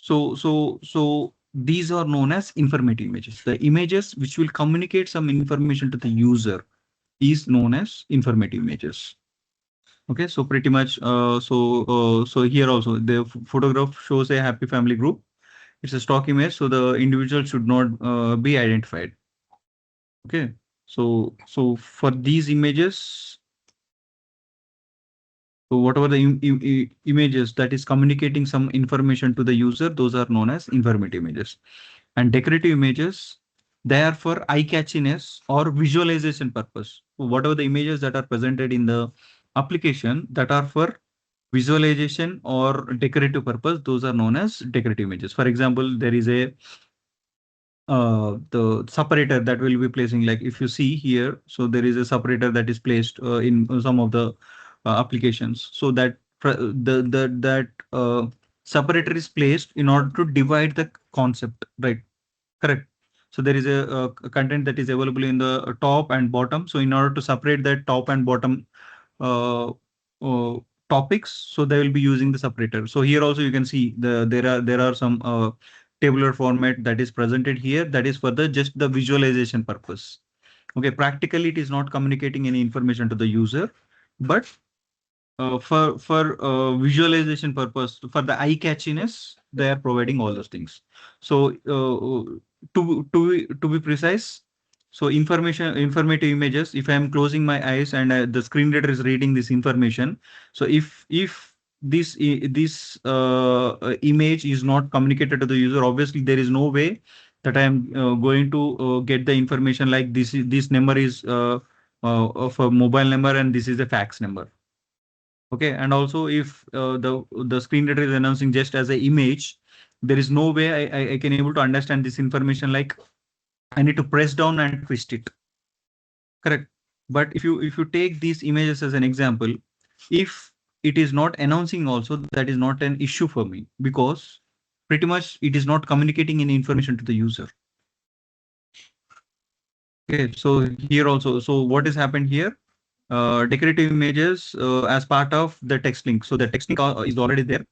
So these are known as informative images. The images which will communicate some information to the user is known as informative images. Okay, so pretty much, so here also the photograph shows a happy family group. It's a stock image, so the individual should not be identified. Okay, so for these images, so whatever the images that is communicating some information to the user, those are known as informative images. And decorative images, they are for eye catchiness or visualization purpose. So whatever the images that are presented in the application that are for visualization or decorative purpose, those are known as decorative images. For example, there is a the separator that will be placing, like if you see here, so there is a separator that is placed in some of the applications, so that separator is placed in order to divide the concept, right? Correct. So there is a content that is available in the top and bottom. So in order to separate that top and bottom uh, uh, topics, so they will be using the separator. So here also you can see there are some tabular format that is presented here, that is for the just the visualization purpose. Okay, practically it is not communicating any information to the user, but for visualization purpose, for the eye catchiness, they are providing all those things. So to be precise, so informative images, if I am closing my eyes and the screen reader is reading this information, so if this image is not communicated to the user, obviously there is no way that I am going to get the information like this number is of a mobile number and this is a fax number. Okay, and also if the screen reader is announcing just as an image, there is no way I can able to understand this information like I need to press down and twist it. Correct. But if you take these images as an example, if it is not announcing also, that is not an issue for me, because pretty much it is not communicating any information to the user. Okay, so here also, so what has happened here? Decorative images as part of the text link. So the text link is already there.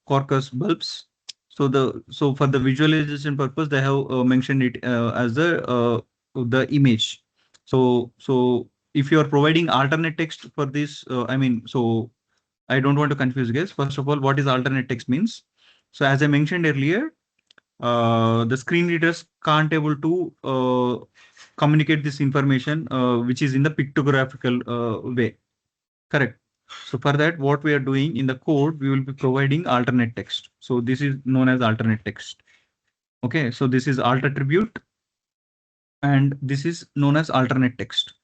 Corcus bulbs. So for the visualization purpose, they have mentioned it as the image. So if you are providing alternate text for this, I mean, so I don't want to confuse guys. First of all, what is alternate text means? So as I mentioned earlier, the screen readers can't able to communicate this information which is in the pictographical way. Correct. So for that, what we are doing in the code, we will be providing alternate text. So this is known as alternate text. Okay, so this is alt attribute and this is known as alternate text.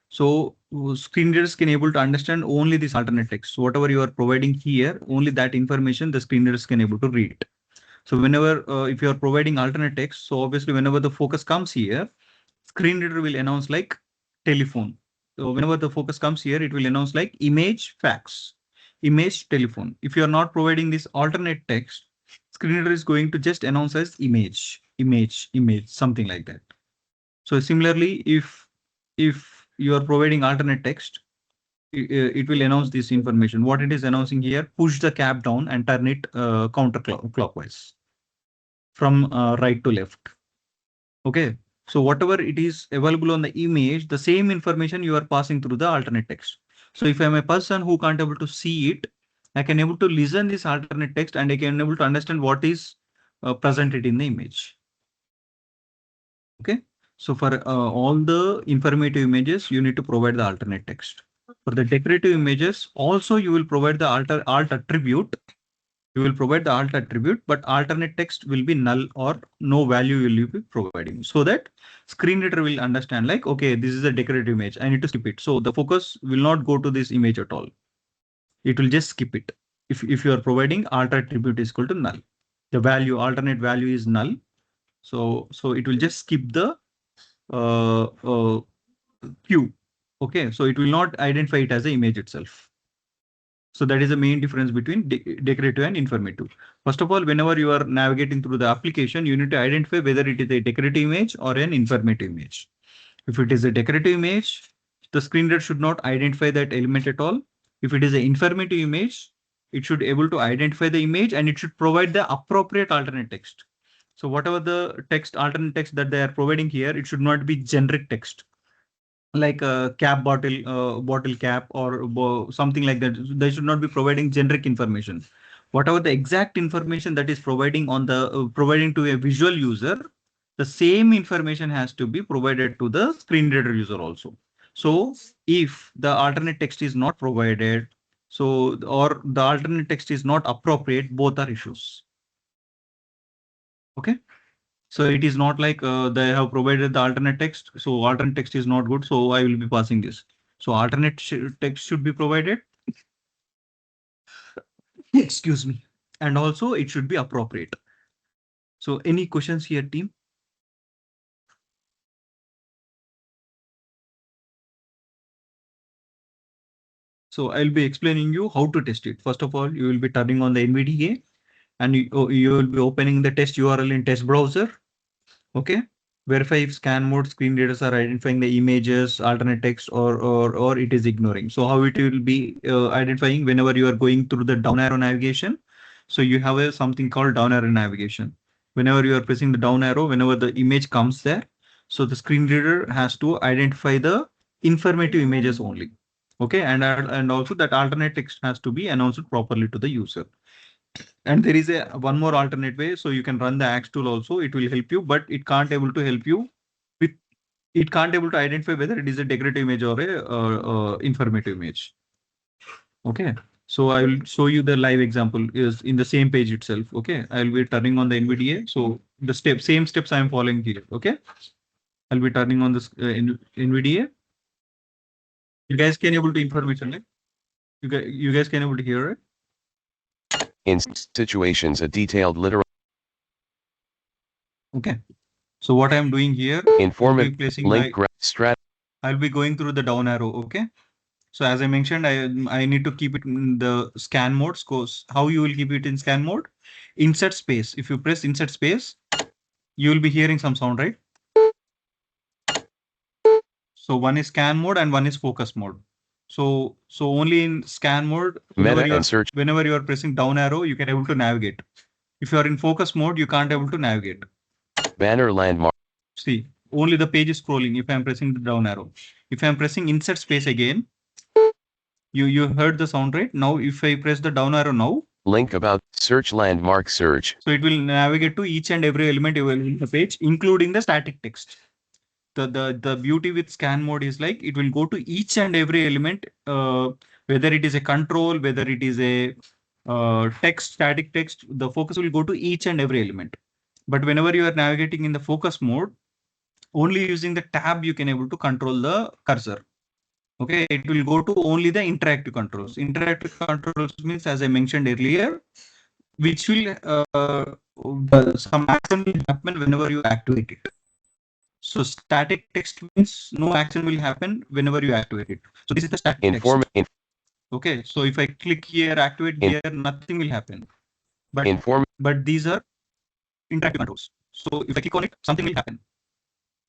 So screen readers can able to understand only this alternate text. So whatever you are providing here, only that information the screen readers can able to read it. So whenever if you are providing alternate text, so obviously whenever the focus comes here, screen reader will announce like telephone. So whenever the focus comes here, it will announce like image fax, image telephone. If you are not providing this alternate text, screen reader is going to just announce as image, something like that. So similarly, if you are providing alternate text, it will announce this information. What it is announcing here, push the cap down and turn it counterclockwise from right to left. Okay. So whatever it is available on the image, the same information you are passing through the alternate text. So if I'm a person who can't able to see it, I can able to listen this alternate text and I can able to understand what is presented in the image. Okay. So for all the informative images, you need to provide the alternate text. For the decorative images, also you will provide the alt attribute. You will provide the alt attribute, but alternate text will be null or no value will you be providing, so that screen reader will understand like, okay, this is a decorative image. I need to skip it. So the focus will not go to this image at all. It will just skip it. If you are providing alt attribute is equal to null, the value alternate value is null. So it will just skip the queue. Okay, so it will not identify it as an image itself. So that is the main difference between decorative and informative. First of all, whenever you are navigating through the application, you need to identify whether it is a decorative image or an informative image. If it is a decorative image, the screen reader should not identify that element at all. If it is an informative image, it should be able to identify the image and it should provide the appropriate alternate text. So whatever the alternate text that they are providing here, it should not be generic text like a cap bottle cap or something like that. They should not be providing generic information. Whatever the exact information that is providing on the providing to a visual user, the same information has to be provided to the screen reader user also. So if the alternate text is not provided, so or the alternate text is not appropriate, both are issues. Okay. So it is not like they have provided the alternate text. So alternate text is not good. So I will be passing this. So alternate text should be provided. Excuse me. And also it should be appropriate. So any questions here, team? So I'll be explaining you how to test it. First of all, you will be turning on the NVDA and you will be opening the test URL in test browser. Okay. Verify if scan mode screen readers are identifying the images, alternate text, or it is ignoring. So how it will be identifying whenever you are going through the down arrow navigation. So you have something called down arrow navigation. Whenever you are pressing the down arrow, whenever the image comes there, so the screen reader has to identify the informative images only. Okay, and also that alternate text has to be announced properly to the user. And there is one more alternate way. So you can run the axe tool also. It will help you, but it can't able to help you with. It can't able to identify whether it is a decorative image or a informative image. Okay. So I will show you the live example is in the same page itself. Okay. I will be turning on the NVDA. So the same steps I am following here. Okay. I'll be turning on this NVDA. You guys can able to information, right? You guys can able to hear it. In situations, a detailed literal. Okay. So what I'm doing here, Informative link strat. I'll be going through the down arrow. Okay. So as I mentioned, I need to keep it in the scan mode. How you will keep it in scan mode? Insert space. If you press insert space, you will be hearing some sound, right? So one is scan mode and one is focus mode. So only in scan mode, whenever you are pressing down arrow, you can able to navigate. If you are in focus mode, you can't able to navigate. Banner landmark. See, only the page is scrolling if I'm pressing the down arrow. If I'm pressing insert space again, you heard the sound, right? Now, if I press the down arrow now. Link about search landmark search. So it will navigate to each and every element in the page, including the static text. The beauty with scan mode is like it will go to each and every element, whether it is a control, whether it is a text, static text, the focus will go to each and every element. But whenever you are navigating in the focus mode, only using the tab you can able to control the cursor. Okay, it will go to only the interactive controls. Interactive controls means, as I mentioned earlier, which will some action will happen whenever you activate it. So static text means no action will happen whenever you activate it. So this is the static text. Okay, so if I click here, activate here, nothing will happen. But these are interactive controls. So if I click on it, something will happen.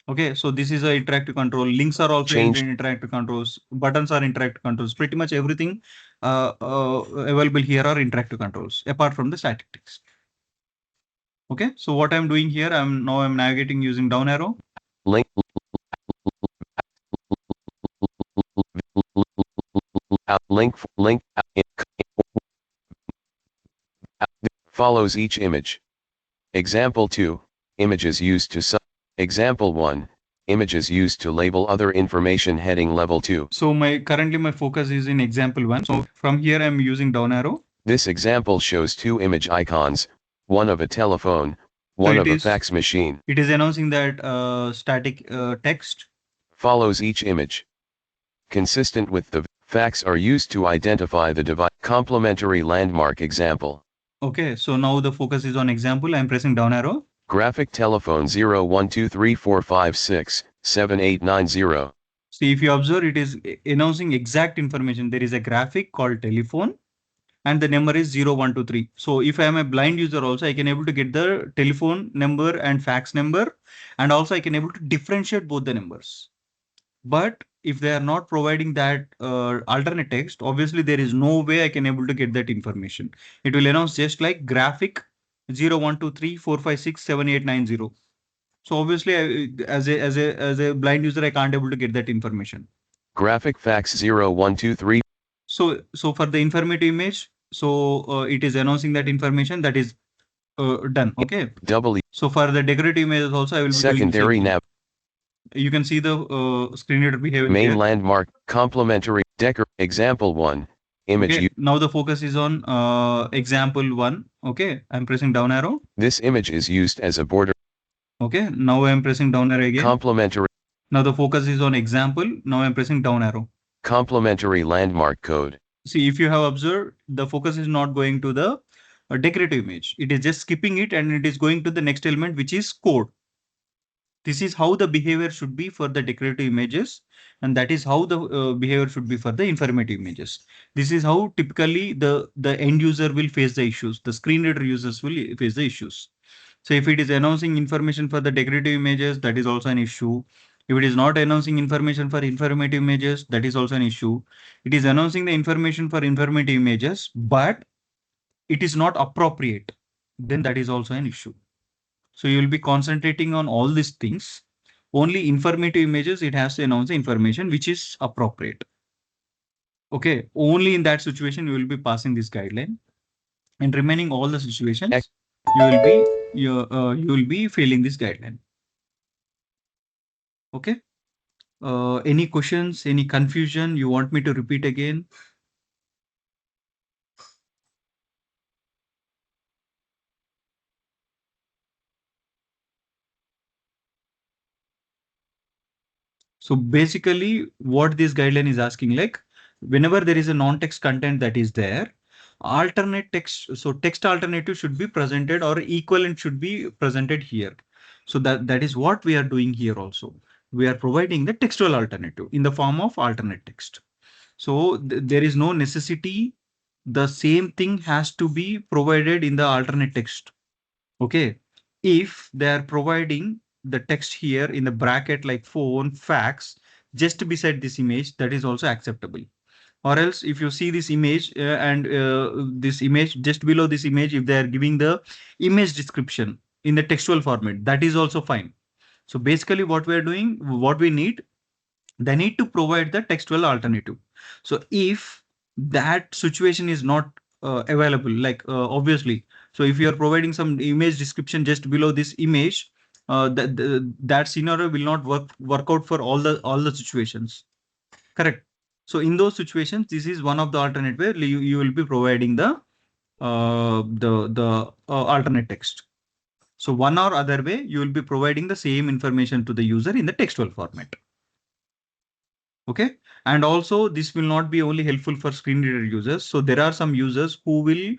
Okay, so this is a interactive control. Links are also Change. interactive controls. Buttons are interactive controls. Pretty much everything available here are interactive controls, apart from the static text. Okay, so what I'm doing here, I'm navigating using down arrow. Link. Link. Follows each image. Example 2. Images used to Example 1. Images used to label other information heading level 2. So currently my focus is in example 1. So from here I'm using down arrow. This example shows 2 image icons, one of a telephone, one of a fax machine. It is announcing that static text Follows each image. Consistent with the fax are used to identify the device. Complementary landmark example. Okay, so now the focus is on example. I'm pressing down arrow. Graphic telephone 012345678890. See, if you observe, it is announcing exact information. There is a graphic called telephone and the number is 0123. So if I am a blind user also, I can able to get the telephone number and fax number, and also I can able to differentiate both the numbers. But if they are not providing that alternate text, obviously there is no way I can able to get that information. It will announce just like graphic 012345678890. So obviously, as a blind user, I can't able to get that information. Graphic fax 0123. So for the informative image, so it is announcing that information that is done. Okay. W. So for the decorative images also, I will be Secondary doing nav. You can see the screen reader behavior. Main here. landmark. Complementary. Example 1. Image. Okay. Now the focus is on example 1. Okay. I'm pressing down arrow. This image is used as a border. Okay. Now I'm pressing down arrow again. Complementary. Now the focus is on example. Now I'm pressing down arrow. Complementary landmark code. See, if you have observed, the focus is not going to the decorative image. It is just skipping it and it is going to the next element, which is code. This is how the behavior should be for the decorative images, and that is how the behavior should be for the informative images. This is how typically the end user will face the issues. The screen reader users will face the issues. So if it is announcing information for the decorative images, that is also an issue. If it is not announcing information for informative images, that is also an issue. It is announcing the information for informative images, but it is not appropriate. Then that is also an issue. So you will be concentrating on all these things. Only informative images, it has to announce the information which is appropriate. Okay, only in that situation you will be passing this guideline, and remaining all the situations you will be failing this guideline. Okay. Any questions? Any confusion? You want me to repeat again? So basically what this guideline is asking, like whenever there is a non-text content that is there, alternate text, so text alternative should be presented or equivalent should be presented here. So that is what we are doing here also. We are providing the textual alternative in the form of alternate text. So there is no necessity. The same thing has to be provided in the alternate text. Okay. If they are providing the text here in the bracket like phone, fax, just beside this image, that is also acceptable. Or else if you see this image and this image just below this image, if they are giving the image description in the textual format, that is also fine. So basically what we are doing, what we need, they need to provide the textual alternative. So if that situation is not available, like obviously, so if you are providing some image description just below this image, that scenario will not work out for all the situations. Correct. So in those situations, this is one of the alternate where you will be providing the alternate text. So one or other way, you will be providing the same information to the user in the textual format. Okay. And also this will not be only helpful for screen reader users. So there are some users who will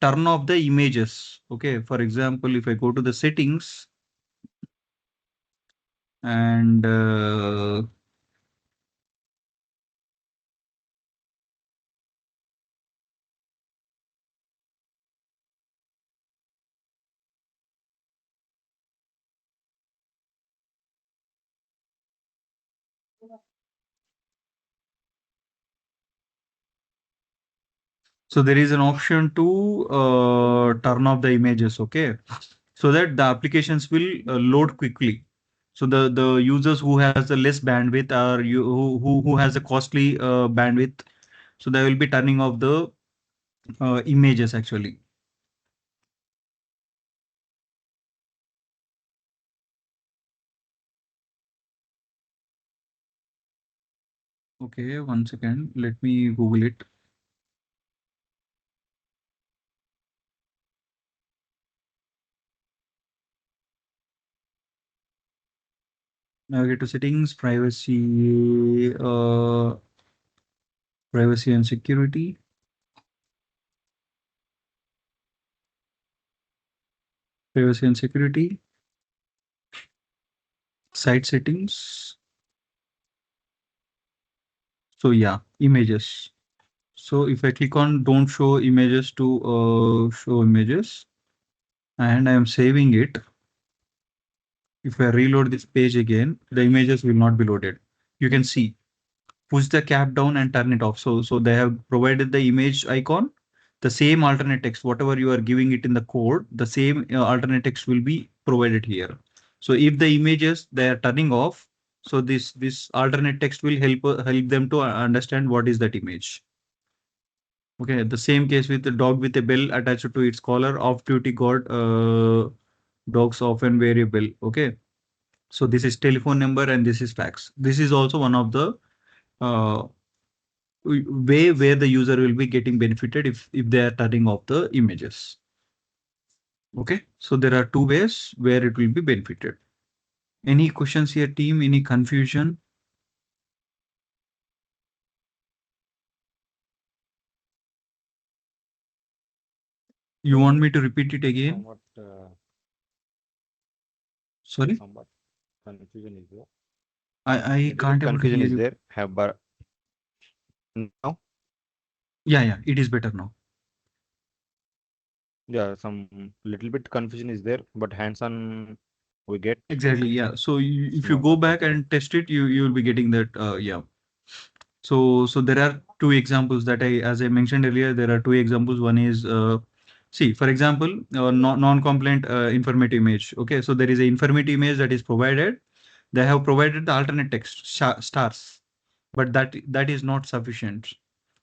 turn off the images. Okay. For example, if I go to the settings and So there is an option to turn off the images, okay? So that the applications will load quickly. So the users who has the less bandwidth or who has a costly bandwidth, so they will be turning off the images actually. Okay, 1 second. Let me Google it. Navigate to settings, privacy and security. Privacy and security. Site settings. So yeah, images. So if I click on don't show images to show images, and I am saving it. If I reload this page again, the images will not be loaded. You can see, push the cap down and turn it off. So they have provided the image icon, the same alternate text, whatever you are giving it in the code, the same alternate text will be provided here. So if the images they are turning off, so this alternate text will help them to understand what is that image. Okay, the same case with the dog with a bell attached to its collar. Off-duty guard dogs often wear a bell. Okay, so this is telephone number and this is fax. This is also one of the uh, way where the user will be getting benefited if they are turning off the images. Okay, so there are two ways where it will be benefited. Any questions here, team? Any confusion? You want me to repeat it again? Somewhat, Sorry, somewhat confusion is there. I Little bit can't able to confusion hear is you. there. Have but now, Yeah, it is better now. yeah, some little bit confusion is there, but hands-on we get. Exactly. Yeah. So if you Not go much back of a- and test it, you will be getting that. Yeah. So there are two examples that as I mentioned earlier, there are two examples. One is see, for example, non-compliant informative image. Okay, so there is an informative image that is provided. They have provided the alternate text stars, but that is not sufficient.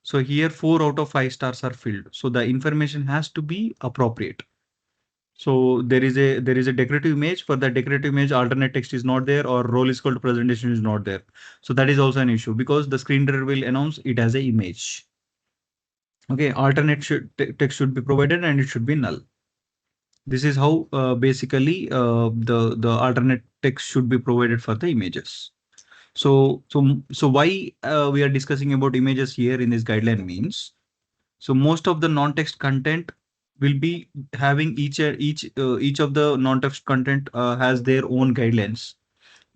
So here 4 out of 5 stars are filled. So the information has to be appropriate. So there is a decorative image. For that decorative image, alternate text is not there or role is equal to presentation is not there. So that is also an issue because the screen reader will announce it as a image. Okay, alternate text should be provided and it should be null. This is how basically the alternate text should be provided for the images. So why we are discussing about images here in this guideline means, so most of the non-text content will be having each of the non-text content has their own guidelines.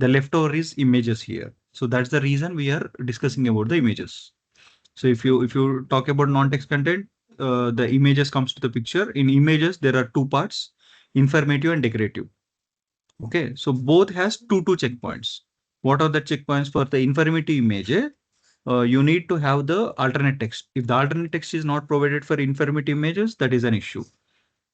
The leftover is images here. So that's the reason we are discussing about the images. So if you talk about non-text content, the images comes to the picture. In images, there are two parts, informative and decorative. Okay, so both has two checkpoints. What are the checkpoints for the informative image? You need to have the alternate text. If the alternate text is not provided for informative images, that is an issue.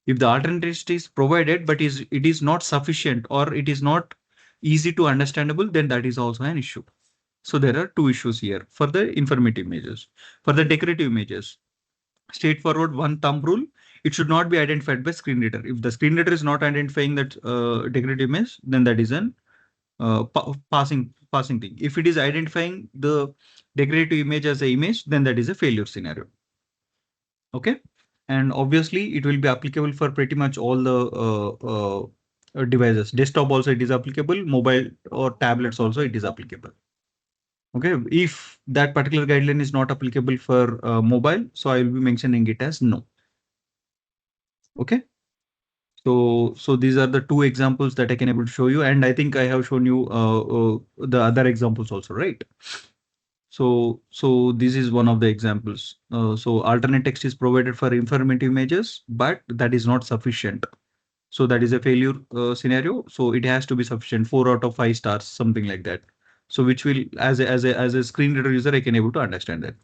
If the alternate text is provided, but it is not sufficient or it is not easy to understandable, then that is also an issue. So there are two issues here for the informative images. For the decorative images, straightforward one thumb rule, it should not be identified by screen reader. If the screen reader is not identifying that decorative image, then that is an passing thing. If it is identifying the decorative image as a image, then that is a failure scenario. Okay, and obviously it will be applicable for pretty much all the devices. Desktop also it is applicable, mobile or tablets also it is applicable. Okay, if that particular guideline is not applicable for mobile, so I will be mentioning it as no. Okay. So these are the two examples that I can able to show you, and I think I have shown you the other examples also, right? So this is one of the examples. So alternate text is provided for informative images, but that is not sufficient. So that is a failure scenario. So it has to be sufficient, 4 out of 5 stars, something like that. So which will, as a screen reader user, I can able to understand that.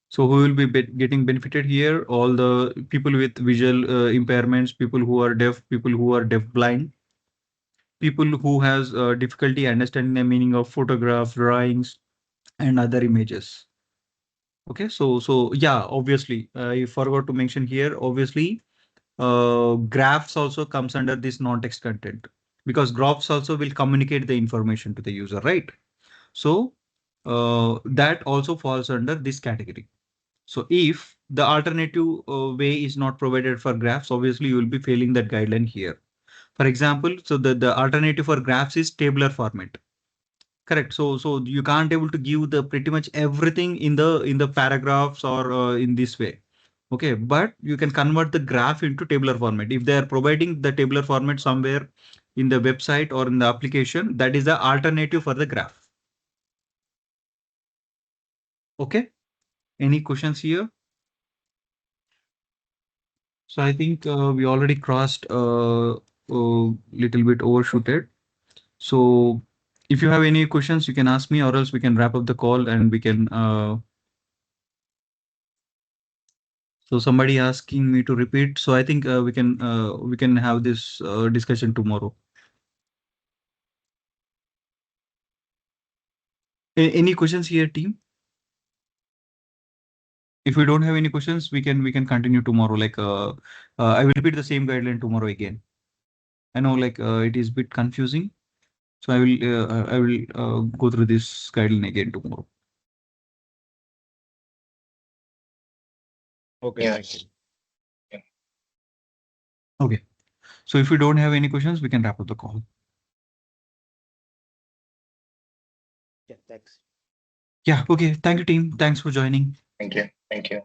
So who will be getting benefited here? All the people with visual impairments, people who are deaf, people who are deaf blind, people who has difficulty understanding the meaning of photographs, drawings, and other images. Okay, so yeah, obviously, I forgot to mention here, obviously, graphs also comes under this non-text content, because graphs also will communicate the information to the user, right? So that also falls under this category. So if the alternative way is not provided for graphs, obviously you will be failing that guideline here. For example, so the alternative for graphs is tabular format. Correct. So you can't able to give the pretty much everything in the paragraphs or in this way. Okay, but you can convert the graph into tabular format. If they are providing the tabular format somewhere in the website or in the application, that is the alternative for the graph. Okay. Any questions here? So I think we already crossed a little bit overshooted. So if you have any questions, you can ask me, or else we can wrap up the call and we can. So somebody asking me to repeat. So I think we can have this discussion tomorrow. Any questions here, team? If we don't have any questions, we can continue tomorrow. Like I will repeat the same guideline tomorrow again. I know like it is a bit confusing, so I will go through this guideline again tomorrow. Okay, thank you. Okay. So if we don't have any questions, we can wrap up the call. Yeah, thanks. Yeah. Okay. Thank you, team. Thanks for joining. Thank you. Thank you.